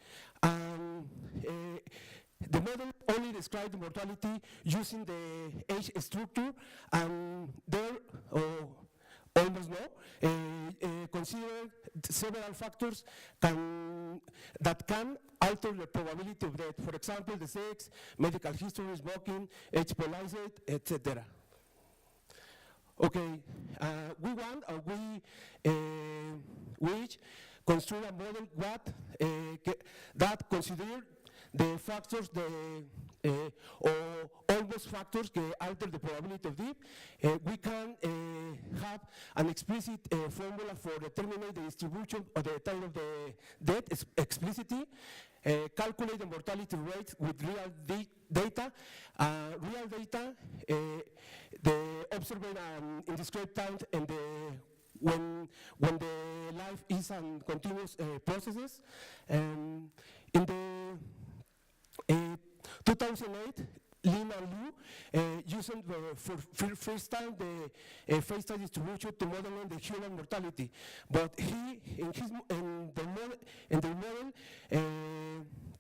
D: The model only describes the mortality using the age structure, and there, almost no, consider several factors can that can alter the probability of death. For example, the sex, medical history, smoking, age polized, etc. Okay, we want or we construct a model that consider the factors or almost factors that alter the probability of death. We can have an explicit formula for determining the distribution of the time of the death explicitly, calculate the mortality rates with real data. Real data, the observed in discrete time and when the life is on continuous processes. In the 2008, Lin and Liu using for first time the phase time distribution to modeling the human mortality. But in the model,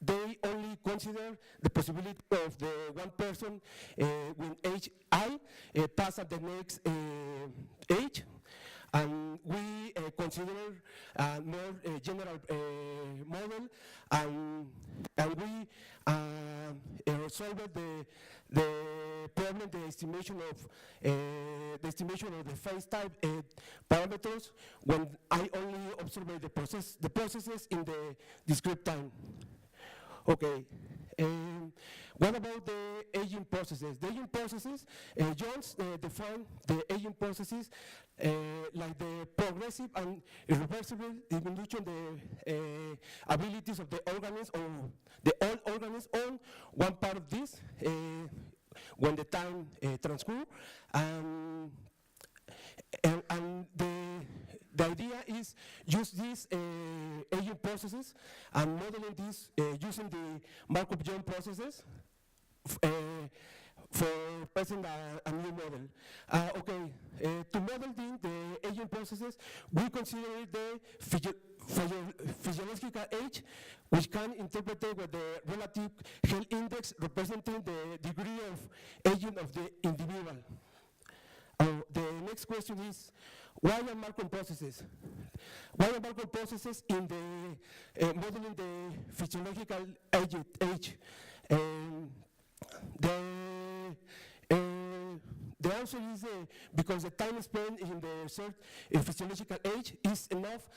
D: they only consider the possibility of the one person with age I pass at the next age. And we consider a more general model, and we solve the problem, the estimation of the phase time parameters when I only observe the processes in the discrete time. Okay. What about the aging processes? The aging processes, Jones defined the aging processes like the progressive and irreversible diminution the abilities of the organism or the all organisms on one part of this when the time transcurs. And the idea is use these aging processes and modeling this using the Markov processes for present a new model. Okay, to model the aging processes, we consider the physiological age, which can interpret with the relative health index representing the degree of aging of the individual. The next question is, why are Markov processes? Why are Markov processes in the modeling the physiological age? The answer is because the time spent in the research in physiological age is enough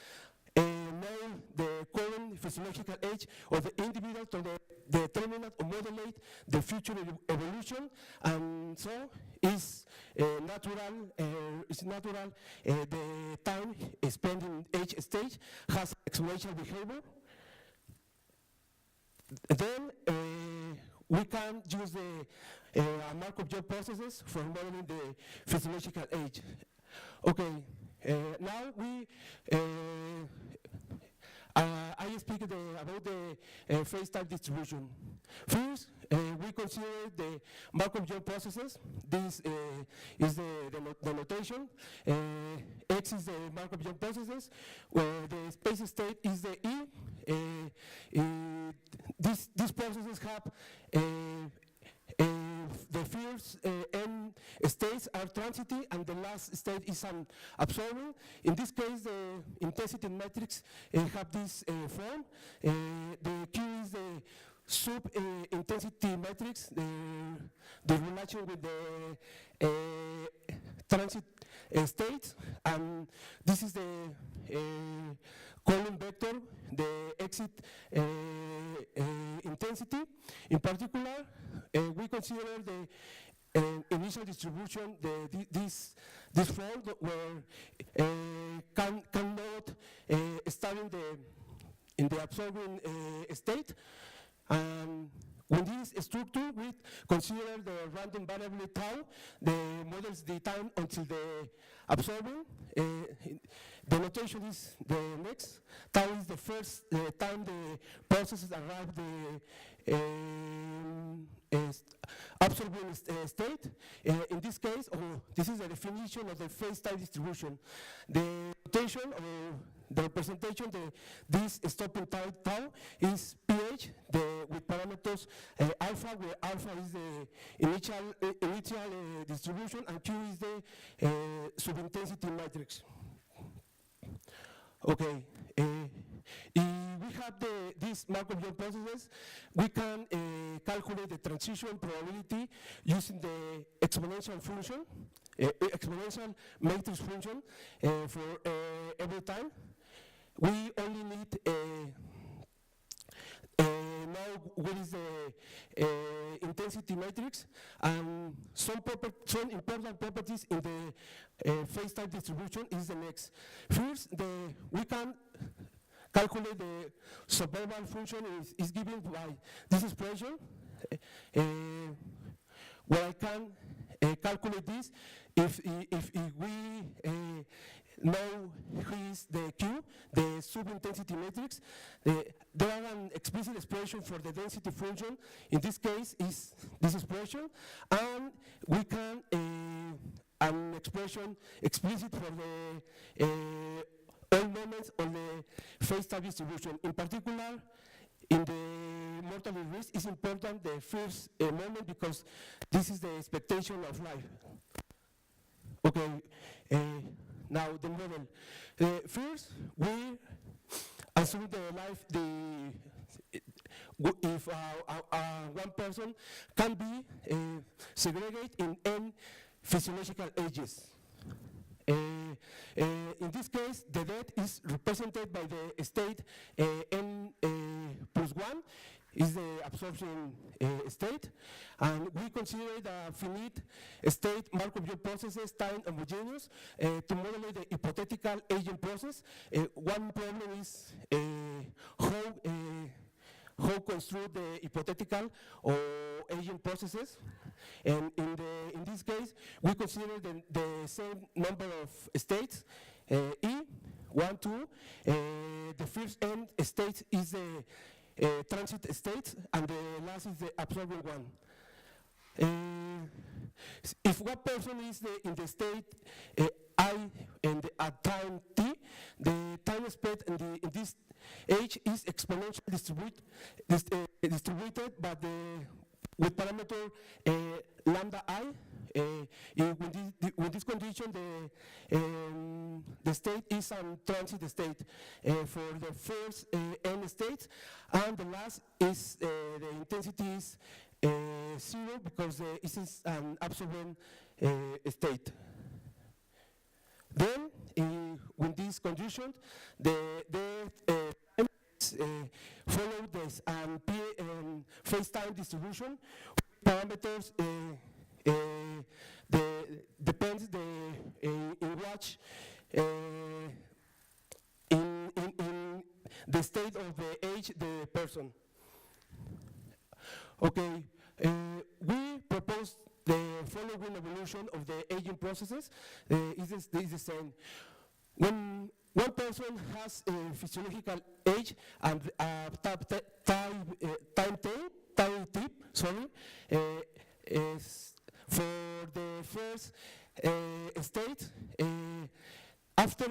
D: know the current physiological age of the individual to determine or modulate the future evolution, and so it's natural. The time spent in each stage has exponential behavior. Then we can use the Markov processes for modeling the physiological age. Okay, now we I speak about the phase time distribution. First, we consider the Markov processes. This is the notation. X is the Markov processes, where the space state is the E. These processes have the first n states are transitive, and the last state is an absorbing. In this case, the intensity matrix have this form. The Q is the sub-intensity matrix, the relation with the transit states, and this is the column vector, the exit intensity. In particular, we consider the initial distribution, this form where cannot start in the absorbing state. When this structure, we consider the random variable tau, the models the time until the absorbing. The notation is the next. Tau is the first time the processes arrive the absorbing state. In this case, this is the definition of the phase time distribution. The notation or the representation, this stopping time tau is pH with parameters alpha, where alpha is the initial distribution, and Q is the subintensity matrix. Okay. if we have these Markov processes, we can calculate the transition probability using the exponential function, exponential matrix function for every time. We only need now what is the intensity matrix, and some important properties in the phase-time distribution is the next. First, we can calculate the suburban function is given by this expression, where I can calculate this if we know who is the Q, the sub-intensity matrix. There are an explicit expression for the density function. In this case, is this expression, and we can an expression explicit for the all moments on the phase-time distribution. In particular, in the mortality risk, it's important the first moment because this is the expectation of life. Okay. Now the model. First, we assume the life. If one person can be segregated in n physiological ages. In this case, the death is represented by the state n plus 1 is the absorption state, and we consider the finite state Markov processes time homogeneous to model the hypothetical agent process. One problem is how construct the hypothetical or agent processes, and in this case we consider the same number of states, E 1, 2. The first n state is the transit state, and the last is the absorbing one. If one person is in the state I and at time t, the time spent in this age is exponentially distributed, but with parameter lambda I. With this condition, the state is a transit state for the first n states, and the last is the intensity is 0 because this is an absorbent state. Then, with this condition, the follow this phase-time distribution parameters. Depends in which in the state of the age the person. Okay, we propose the following evolution of the aging processes. Is the same. When one person has a physiological age and time tip, is for the first state, after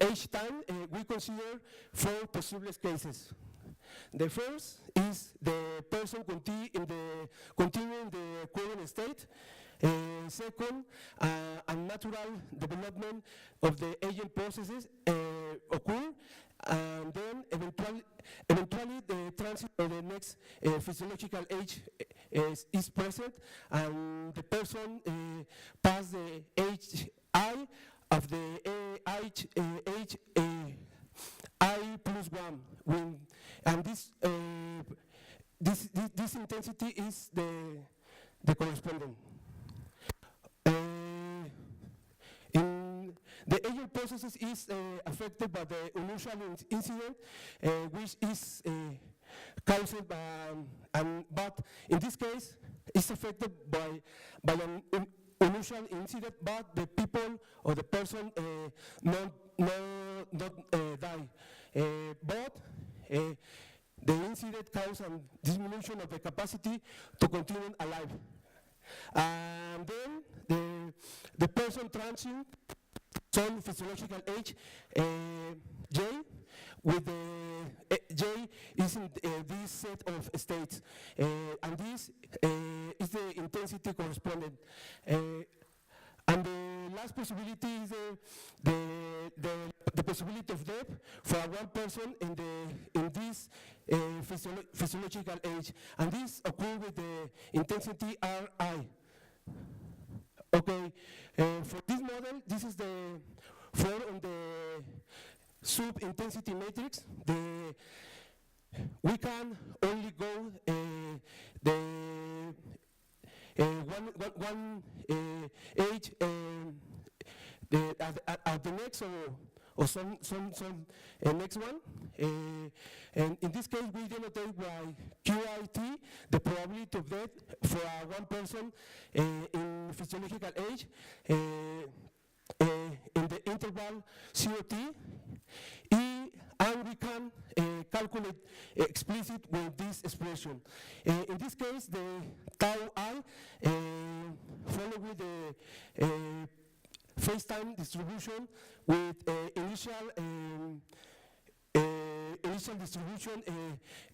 D: age time, we consider 4 possible cases. The first is the person continuing the current state. Second, a natural development of the aging processes occur, and then eventually the transit of the next physiological age is present, and the person pass the age I of the age I plus 1, and this intensity is the corresponding. The aging processes is affected by the unusual incident, which is caused by, but in this case, it's affected by an unusual incident, but the people or the person not die. But the incident causes a diminution of the capacity to continue alive. And then the person transient some physiological age, J, with the J is in this set of states, and this is the intensity correspondent. And last possibility is the possibility of death for one person in this physiological age, and this occurs with the intensity Ri. Okay, for this model, this is the floor on the sub-intensity matrix. We can only go one age at the next or some next one, and in this case we denotate by QIT the probability of death for one person in physiological age in the interval COT, and we can calculate explicit with this expression. In this case, the tau I follow with the phase-time distribution with initial distribution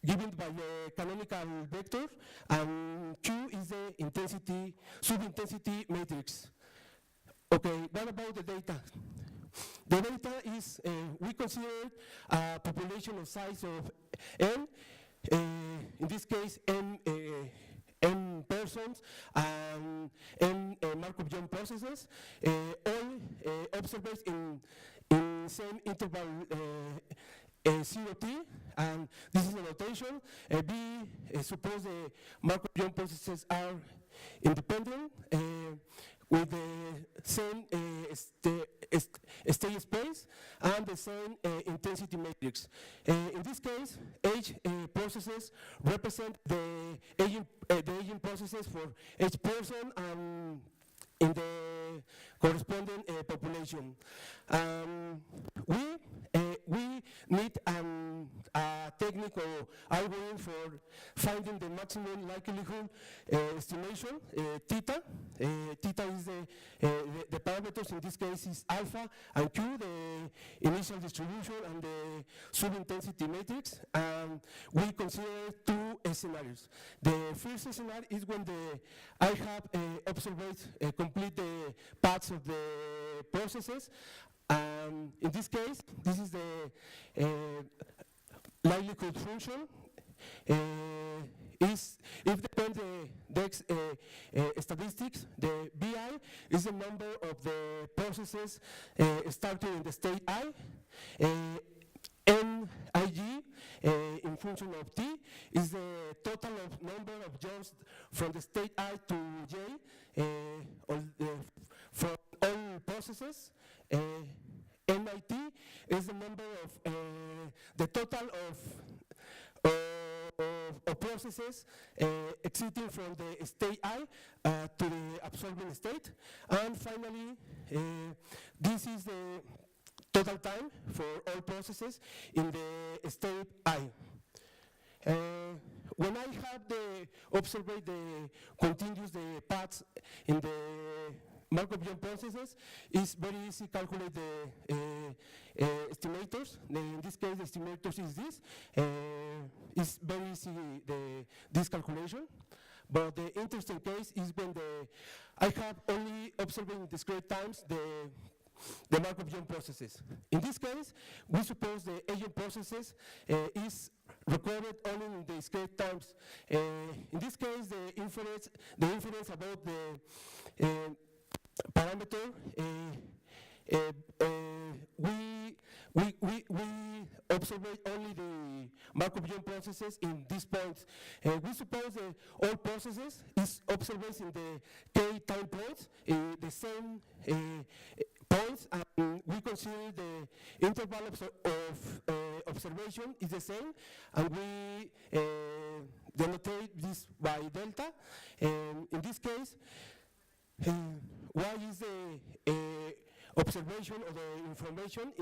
D: given by the canonical vector, and Q is the intensity, sub-intensity matrix. Okay, what about the data? The data is, we consider a population of size of n, in this case n persons and n Markov-Jones processes, all observed in same interval COT, and this is a notation. Suppose the Markov-Jones processes are independent with the same state space and the same intensity matrix. In this case, age processes represent the aging processes for each person and in the corresponding population. We need a technique or algorithm for finding the maximum likelihood estimation, theta. Theta is the parameters, in this case is alpha and Q, the initial distribution and the sub-intensity matrix. And we consider two scenarios. The first scenario is when I have observed complete the paths of the processes. In this case, this is the likelihood function. If depends the statistics, the BI is the number of the processes starting in the state I. NIG in function of T is the total of number of jumps from the state I to J from all processes. NIT is the number of the total of processes exiting from the state I to the absorbing state. And finally, this is the total time for all processes in the state I. When I have observed the continuous the paths in the Markov-Jones processes, it's very easy to calculate the estimators. In this case, the estimators is this. It's very easy, this calculation. But the interesting case is when I have only observed in discrete times the Markov-Jones processes. In this case, we suppose the agent processes is recorded only in the discrete times. In this case, the inference about the parameter, we observe only the Markov-Jones processes in this point. We suppose that all processes is observed in the k time points, the same points, and we consider the interval of observation is the same, and we denotate this by delta. In this case, Y is the observation of the information,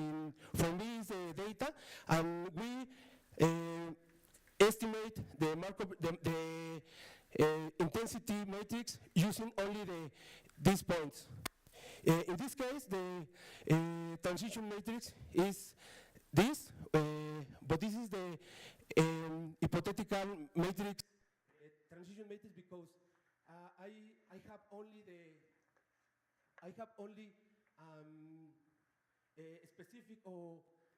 D: for me is the data, and we estimate the Markov, the intensity matrix using only these points. In this case, the transition matrix is this, but this is the hypothetical matrix, transition matrix, because I have only I have only a specific or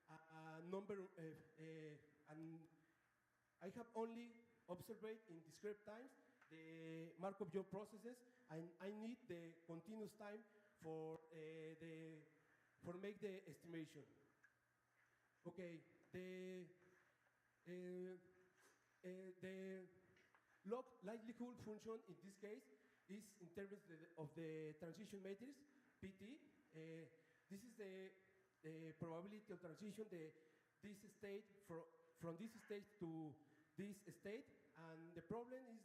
D: a number, and I have only observed in discrete times the Markov processes, and I need the continuous time for make the estimation. Okay, the log likelihood function in this case is in terms of the transition matrix, PT. This is the probability of transition, this state from this state to this state, and the problem is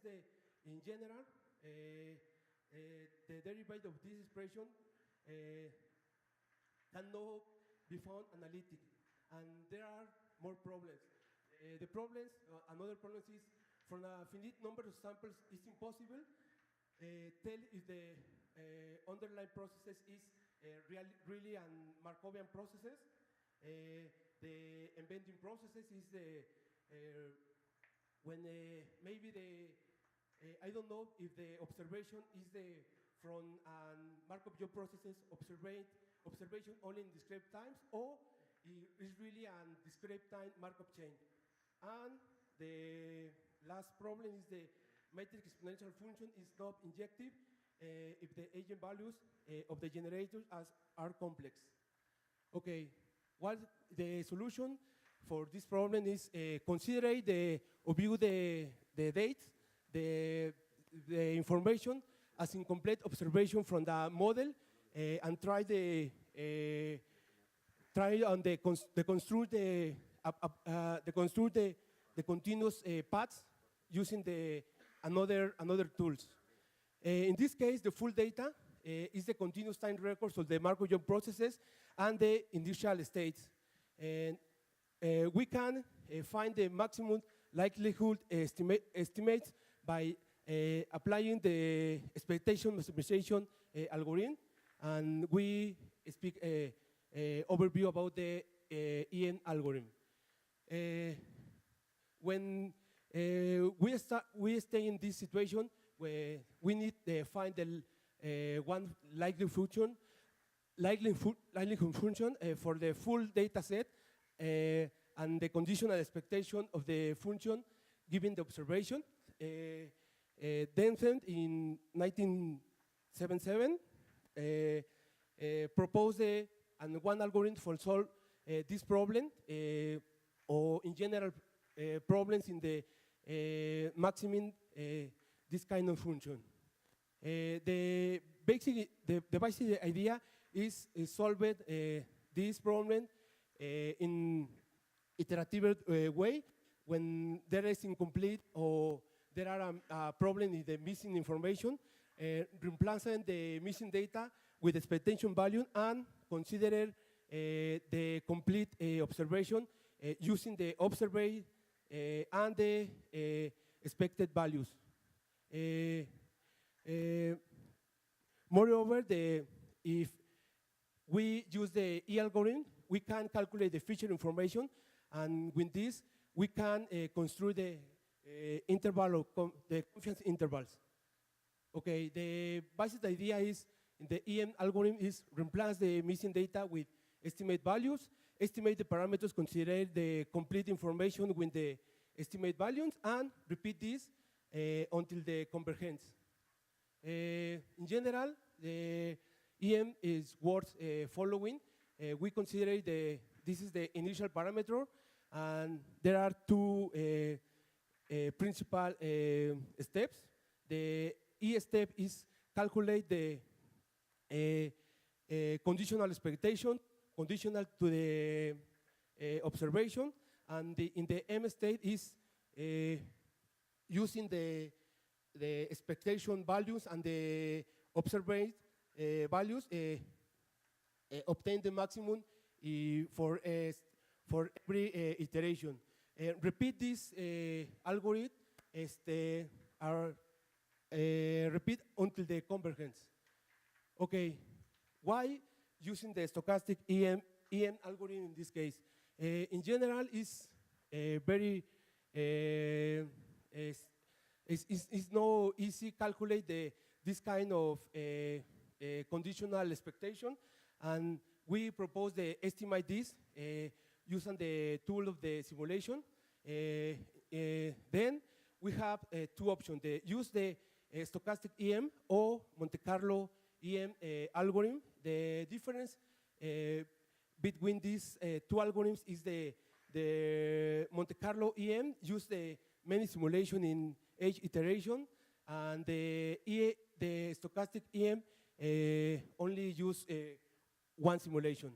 D: in general, the derivative of this expression cannot be found analytic, and there are more problems. The problems, another problem is from a finite number of samples, it's impossible tell if the underlying processes is really an Markovian processes. The embedding processes is when maybe I don't know if the observation is from Markov processes observation only in discrete times, or it is really a discrete time Markov chain. And the last problem is the matrix exponential function is not injective if the eigenvalues of the generators are complex. Okay, what the solution for this problem is consider or view the dates, the information as incomplete observation from the model, and try construct the continuous paths using another tools. In this case, the full data is the continuous time records of the Markov processes and the initial states. And we can find the maximum likelihood estimates by applying the expectation-maximisation algorithm, and we speak overview about the EN algorithm. When we stay in this situation where we need to find the one likelihood function for the full data set and the conditional expectation of the function given the observation. Denson in 1977 proposed one algorithm for solve this problem, or in general problems in the maximum this kind of function. The basic idea is solve this problem in iterative way when there is incomplete or there are a problem in the missing information, replacing the missing data with expectation value and consider the complete observation using the observed and the expected values. Moreover, if we use the E algorithm, we can calculate the feature information, and with this, we can construct the interval of the confidence intervals. Okay, the basic idea is in the EM algorithm is replace the missing data with estimate values, estimate the parameters, consider the complete information with the estimate values, and repeat this until the convergence. In general, the EM is worth following. We consider this is the initial parameter, and there are two principal steps. The E step is calculate the conditional expectation, conditional to the observation, and in the M state is using the expectation values and the observed values obtain the maximum for every iteration. Repeat this algorithm repeat until the convergence. Okay, why using the stochastic EM algorithm in this case? In general, is very it's no easy calculate this kind of conditional expectation, and we propose to estimate this using the tool of the simulation. Then we have two options: use the stochastic EM or Monte Carlo EM algorithm. The difference between these two algorithms is the Monte Carlo EM use the many simulation in each iteration, and the stochastic EM only use one simulation.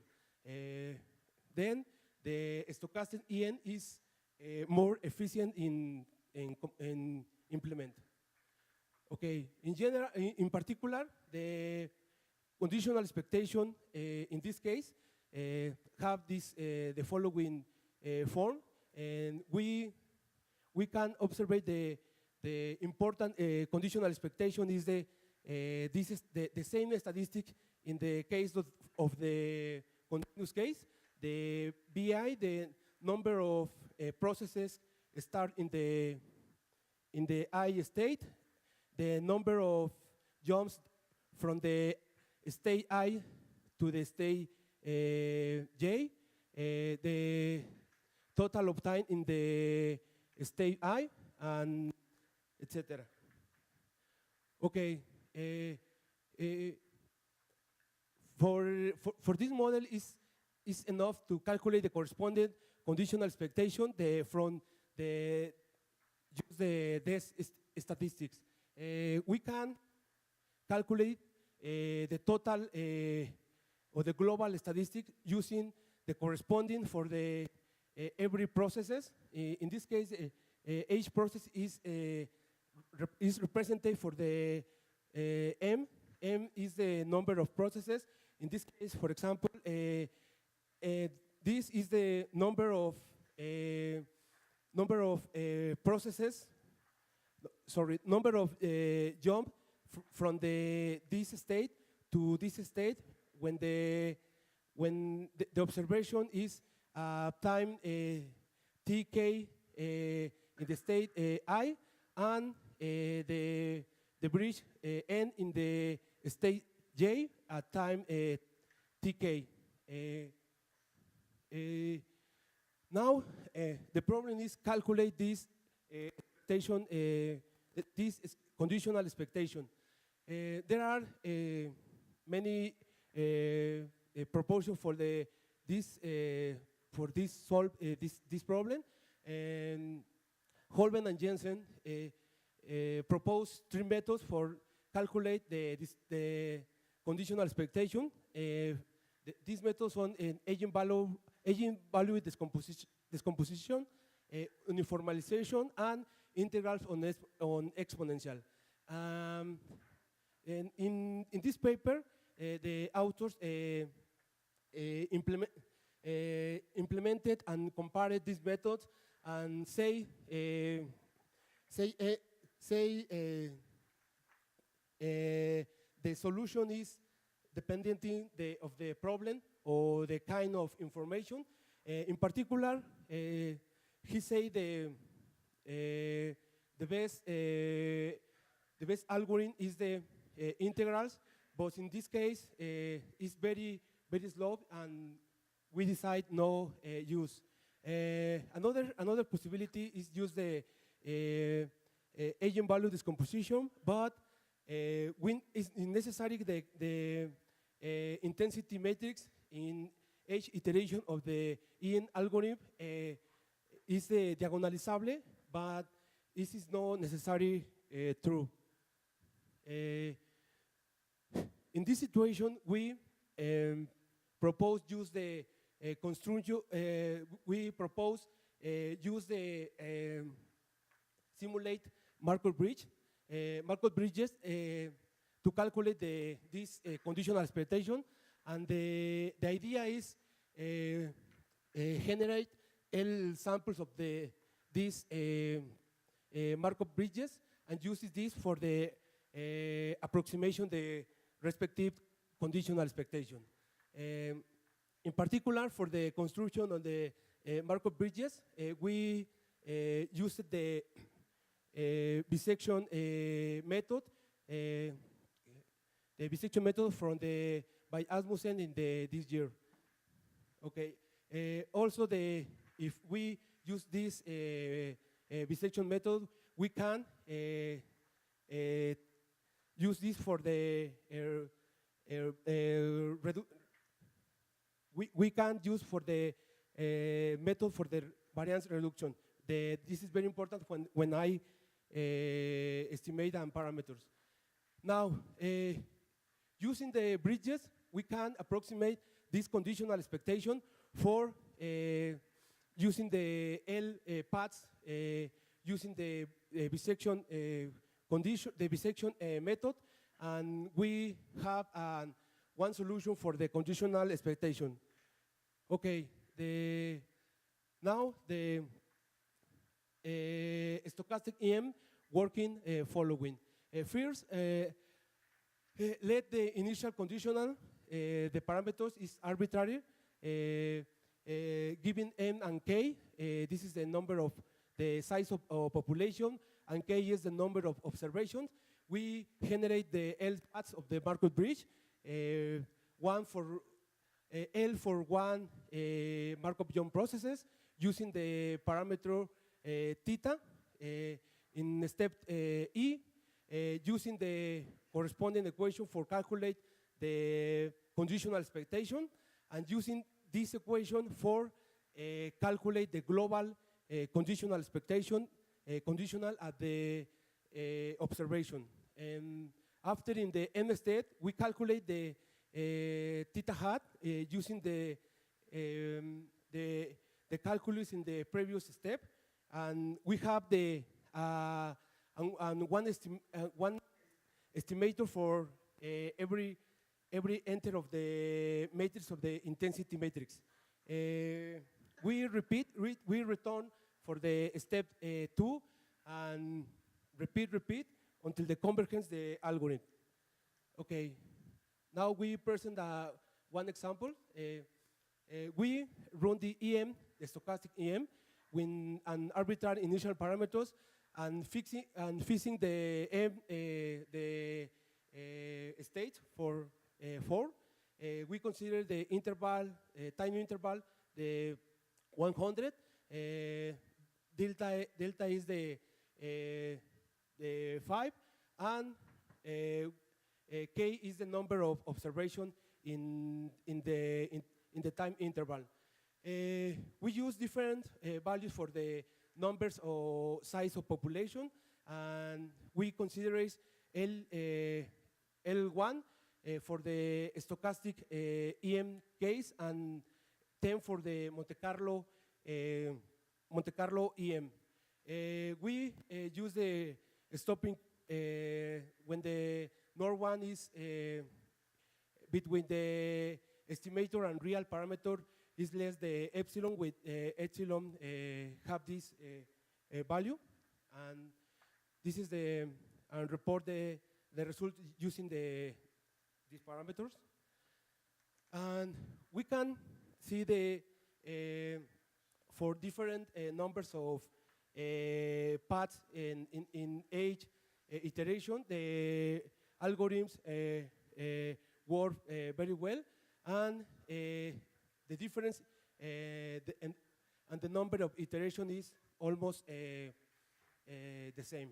D: Then the stochastic EM is more efficient in implement. Okay, in general, in particular, the conditional expectation in this case have this the following form, and we can observe the important conditional expectation is this is the same statistic in the case of the continuous case. The BI, the number of processes start in the I state, the number of jumps from the state I to the state J, the total of time in the state I, and etc. Okay, for this model is enough to calculate the corresponding conditional expectation from the use the statistics. We can calculate the total or the global statistic using the corresponding for the every processes. In this case, each process is represented for the M. M is the number of processes. In this case, for example, this is the number of processes. Sorry, number of jump from this state to this state when the observation is time tk in the state I, and the bridge n in the state j at time tk. Now the problem is calculate this expectation, this conditional expectation. There are many proposals for solve this problem, and Holben and Jensen propose three methods for calculate the conditional expectation. These methods are eigenvalue decomposition, uniformalization, and integrals on exponential. And in this paper, the authors implemented and compared these methods and say the solution is dependent of the problem or the kind of information. In particular, he say the best algorithm is the integrals, but in this case it's very slow, and we decide no use. Another possibility is use the eigenvalue decomposition, but when it's necessary the intensity matrix in each iteration of the EN algorithm is diagonalizable, but this is not necessarily true. In this situation, we propose use the construction. We propose use the simulate Markov bridge, Markov bridges to calculate this conditional expectation, and the idea is generate L samples of these Markov bridges and uses this for the approximation the respective conditional expectation. In particular, for the construction of the Markov bridges, we used the bisection method. the dissection method from the by Asmussen in this year. Okay. Also, if we use this dissection method, we can use this for the we can use for the method for the variance reduction. This is very important when I estimate and parameters. Now, using the bridges, we can approximate this conditional expectation for using the L paths, using the bisection condition, the bisection method, and we have one solution for the conditional expectation. Okay, now the stochastic EM working following. First, let the initial conditional, the parameters is arbitrary, given M and K. This is the number of the size of population, and K is the number of observations. We generate the L paths of the Markov bridge, one for L for one Markov-Young processes using the parameter theta in step E, using the corresponding equation for calculate the conditional expectation, and using this equation for calculate the global conditional expectation conditional at the observation. And after in the M state, we calculate the theta hat using the calculus in the previous step, and we have the one estimator for every enter of the matrix of the intensity matrix. We return for the step 2 and repeat until the convergence the algorithm. Okay, now we present one example. We run the EM, the stochastic EM, with an arbitrary initial parameters and fixing the M, the state for 4. We consider the interval, time interval, the 100. Delta is the 5, and K is the number of observation in the time interval. We use different values for the numbers or size of population, and we consider L1 for the stochastic EM case, and 10 for the Monte Carlo EM. We use the stopping when the norm1 is between the estimator and real parameter is less the epsilon, with epsilon have this value, and this is the and report the result using these parameters, and we can see the for different numbers of paths in each iteration, the algorithms work very well, and the difference and the number of iteration is almost the same.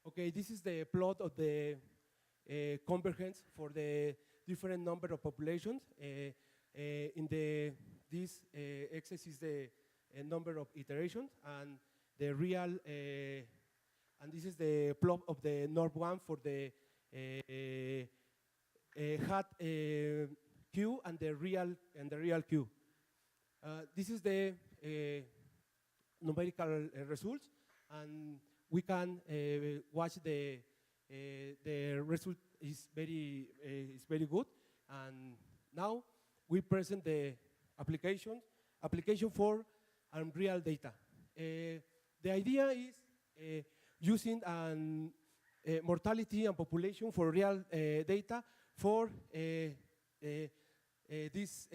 D: Okay, this is the plot of the convergence for the different number of populations. In this x is the number of iterations, and the real and this is the plot of the norm1 for the hat Q and the real Q. This is the numerical results, and we can watch the result is very good. And now we present the application for real data. The idea is using mortality and population for real data for this.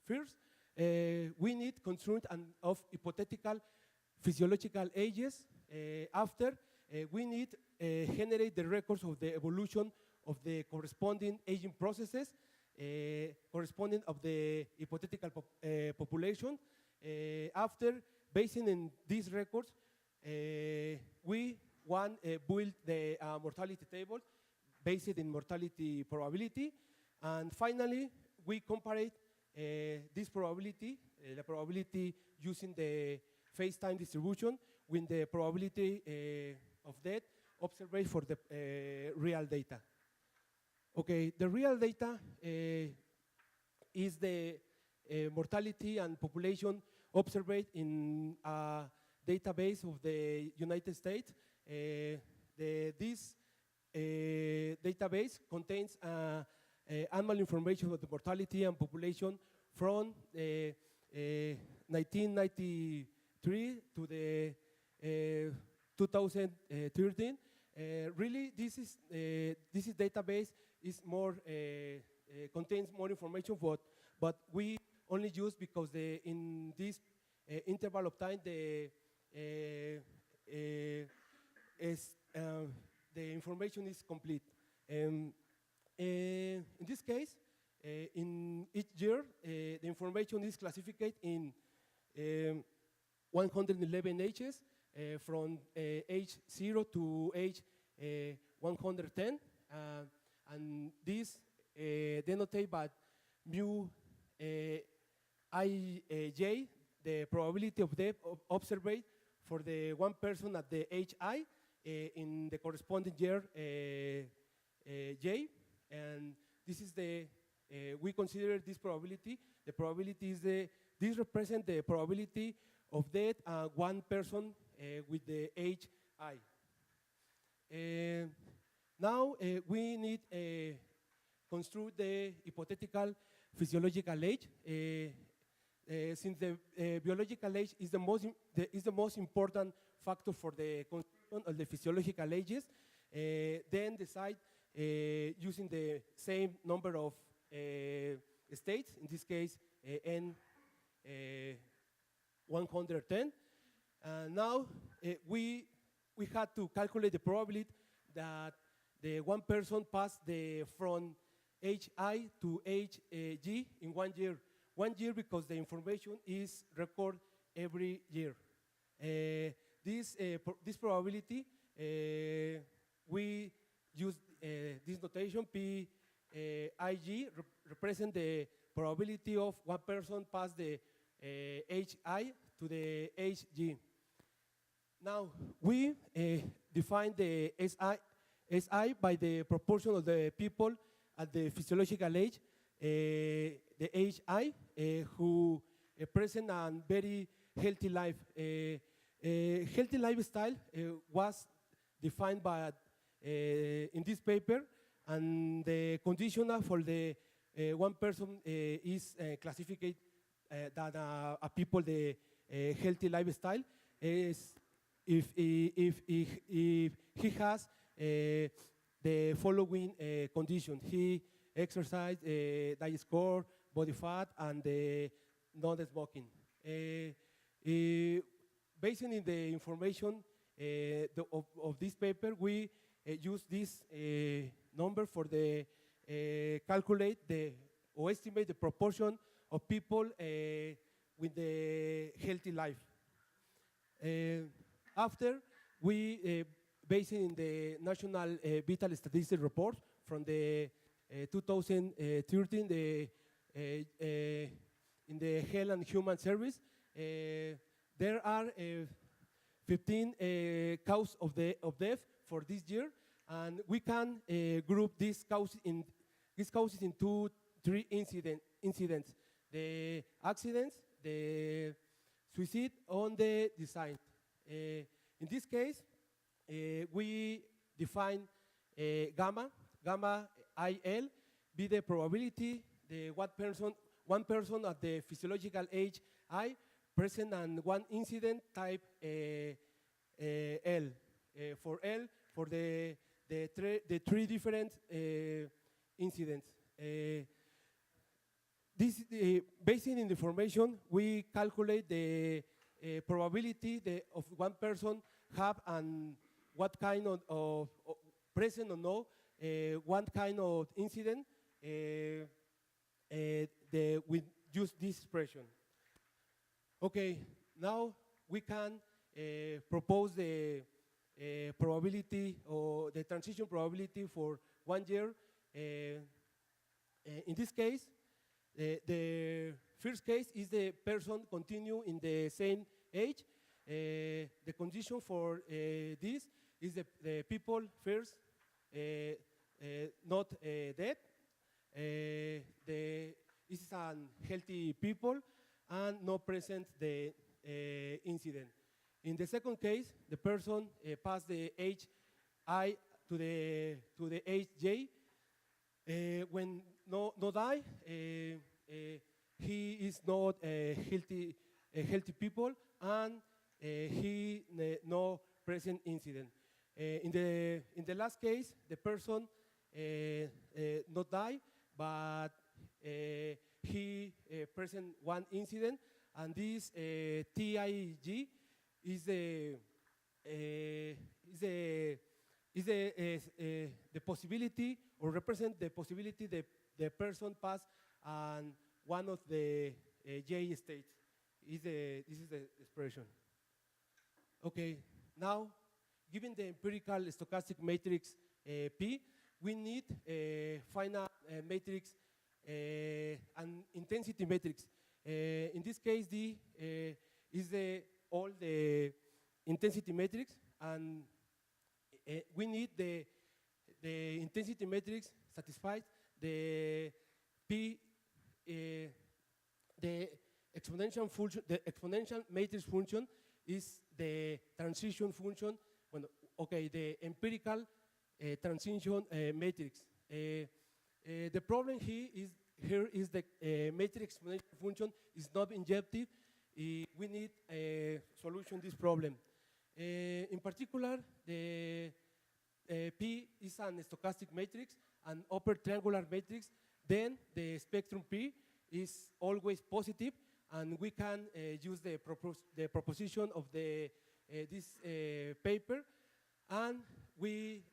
D: First, we need constraint of hypothetical physiological ages after we need generate the records of the evolution of the corresponding aging processes corresponding of the hypothetical population. After basing in these records, we want build the mortality table based in mortality probability, and finally we compare this probability, the probability using the phase-time distribution with the probability of death observed for the real data. Okay, the real data is the mortality and population observed in a database of the United States. This database contains annual information of the mortality and population from 1993 to the 2013. Really, this database is more contains more information, but we only use because in this interval of time the information is complete. In this case, in each year, the information is classified in 111 ages, from age 0 to age 110, and this denoted by mu ij, the probability of death observed for the one person at the age I in the corresponding year j, and this is the we consider this probability. The probability is this represents the probability of death one person with the age I. Now we need construct the hypothetical physiological age. Since the biological age is the most important factor for the construction of the physiological ages, then decide using the same number of states, in this case n 110. Now we had to calculate the probability that the one person passed from age I to age G in 1 year. 1 year because the information is recorded every year. This probability, we use this notation, PIG, represent the probability of one person pass the age I to the age G. Now, we define the SI by the proportion of the people at the physiological age, the age I, who present a very healthy life. Healthy lifestyle was defined by in this paper, and the conditional for the one person is classified that a people the healthy lifestyle is if he has the following condition: he exercise, diet score, body fat, and non-smoking. Based on the information of this paper, we use this number for the calculate or estimate the proportion of people with the healthy life. After we based in the National Vital Statistics Report from the 2013, in the Health and Human Service, there are 15 causes of death for this year, and we can group these causes into three incidents: the accidents, the suicide, and the design. In this case, we define gamma IL be the probability the one person at the physiological age I present and one incident type L. For L, for the three different incidents. This based on the information, we calculate the probability of one person have an what kind of present or no, what kind of incident we use this expression. Okay, now we can propose the probability or the transition probability for 1 year. In this case, the first case is the person continue in the same age. The condition for this is the people first not dead. This is a healthy people and no present the incident. In the second case, the person passed the age I to the age J. When no die, he is not a healthy people, and he no present incident. In the last case, the person not die, but he present one incident, and this TIG is the possibility, or represent the possibility that the person pass and one of the J states. This is the expression. Okay, now, given the empirical stochastic matrix P, we need a final matrix and intensity matrix. In this case, D is all the intensity matrix, and we need the intensity matrix satisfies the P, the exponential function, the exponential matrix function is the transition function. Well, okay, the empirical transition matrix. The problem here is the matrix exponential function is not injective. We need a solution to this problem. In particular, the P is an stochastic matrix, an upper triangular matrix. Then the spectrum P is always positive, and we can use the proposition of this paper, and we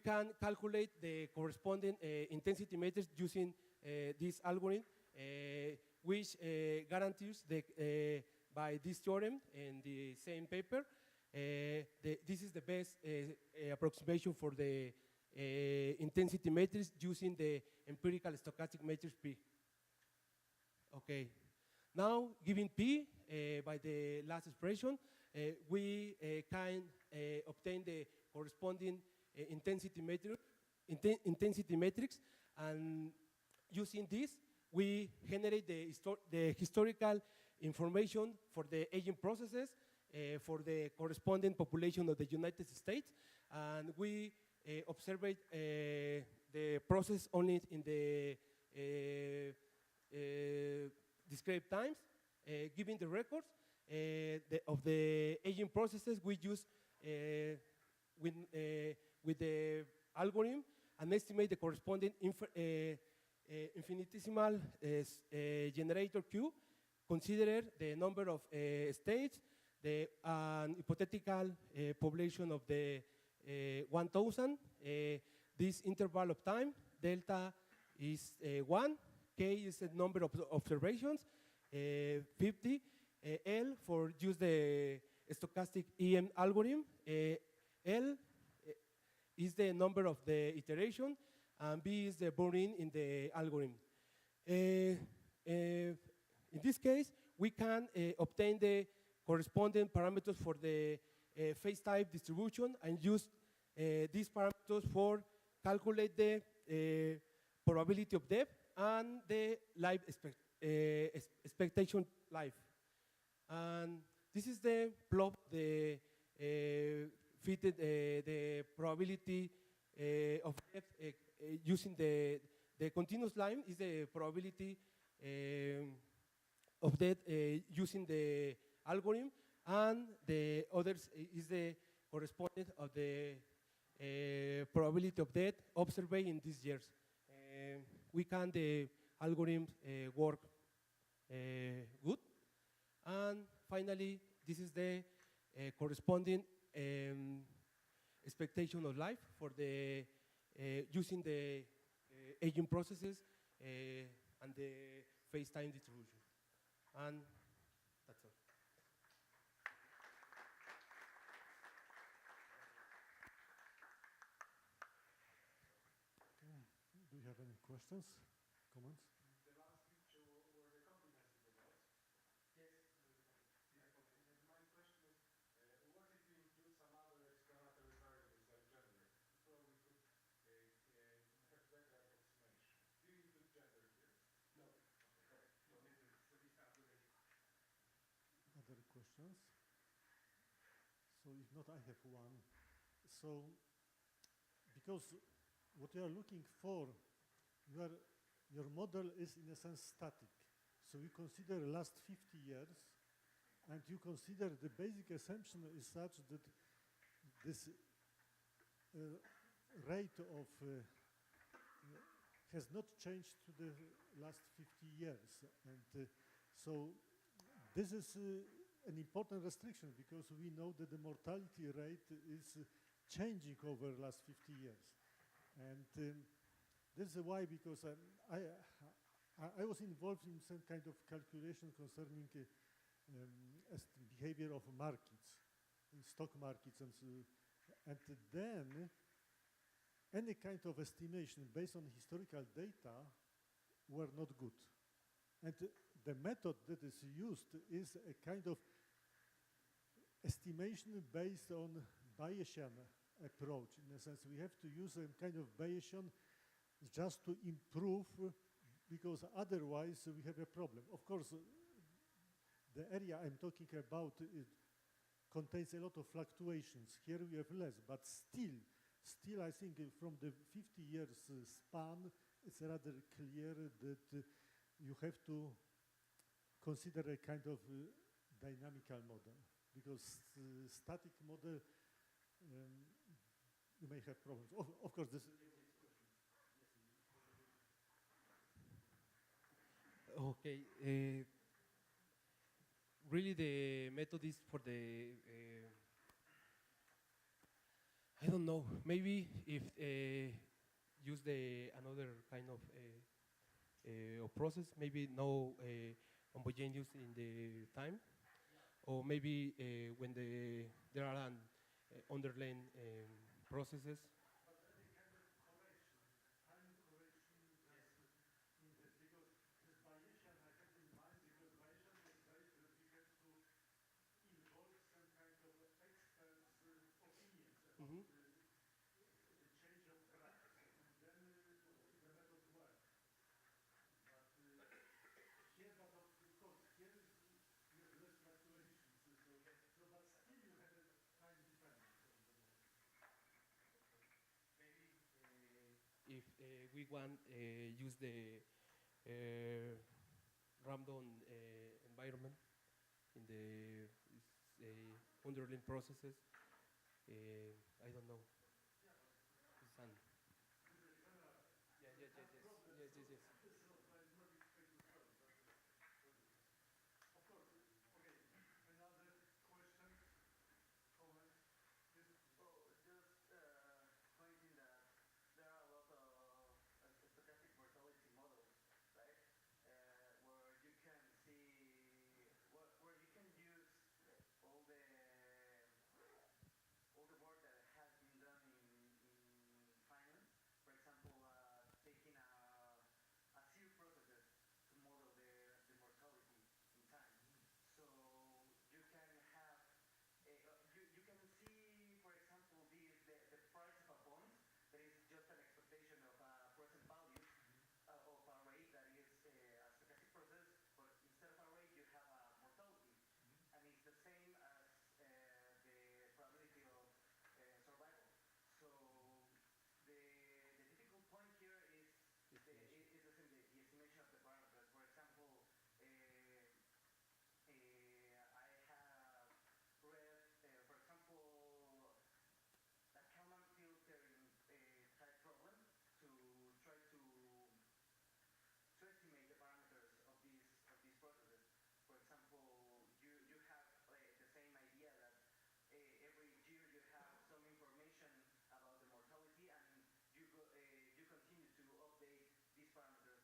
D: can calculate the corresponding intensity matrix using this algorithm, which guarantees by this theorem in the same paper, this is the best approximation for the intensity matrix using the empirical stochastic matrix P. Okay, now given P by the last expression, we can obtain the corresponding intensity matrix, and using this, we generate the historical information for the aging processes for the corresponding population of the United States, and we observe the process only in the described times. Given the records of the aging processes, we use with the algorithm and estimate the corresponding infinitesimal generator Q, consider the number of states, the hypothetical population of the 1,000, this interval of time, delta is 1, K is the number of observations, 50, L for use the stochastic EM algorithm, L is the number of the iteration, and B is the burn-in in the algorithm. In this case, we can obtain the corresponding parameters for the phase type distribution and use these parameters for calculate the probability of death and the life expectation life. And this is the plot, the fitted the probability of death using the continuous line is the probability of death using the algorithm, and the others is the correspondent of the probability of death observed in these years. We can the algorithm work good, and finally this is the corresponding expectation of life for the using the aging processes and the phase time distribution. And that's all.
A: Do you have any questions, comments?
E: The last picture were the comprehensive results.
C: Yes.
E: And my question is, what if you include some other explanatory variables like gender? You probably could have better approximation. Do you include gender here?
C: No. No, for this calculation.
A: Other questions? So if not, I have one. So, because what you are looking for, your model is in a sense static. So you consider the last 50 years, and you consider the basic assumption is such that this rate of has not changed to the last 50 years. And so this is an important restriction, because we know that the mortality rate is changing over the last 50 years. And this is why, because I was involved in some kind of calculation concerning behavior of markets, stock markets, and then any kind of estimation based on historical data were not good. And the method that is used is a kind of estimation based on Bayesian approach. In a sense, we have to use a kind of Bayesian just to improve, because otherwise we have a problem. Of course, the area I'm talking about, it contains a lot of fluctuations. Here we have less, but still I think from the 50 years span, it's rather clear that you have to consider a kind of dynamical model, because static model, you may have problems. Of course, this.
D: Okay. Really, the method is for the. I don't know. Maybe if use the another kind of process, maybe no homogeneous in the time, or maybe when there are underlying processes.
A: But any kind of correction, time correction, in this, because this Bayesian I have in mind, because Bayesian is based that we have to involve some kind of experts' opinions about the change of price, and then the method works. But here, but of course, here is, you have less fluctuations, so but still you have a time dependence on the model.
D: Maybe if we want use the random environment in the underlying processes, I don't know. Sun. Yes.
A: Of course, okay. Another question, comment?
C: So just pointing that there are a lot of stochastic mortality models, right? Where you can see, where you can use all the work that has been done in finance. For example, taking a parameter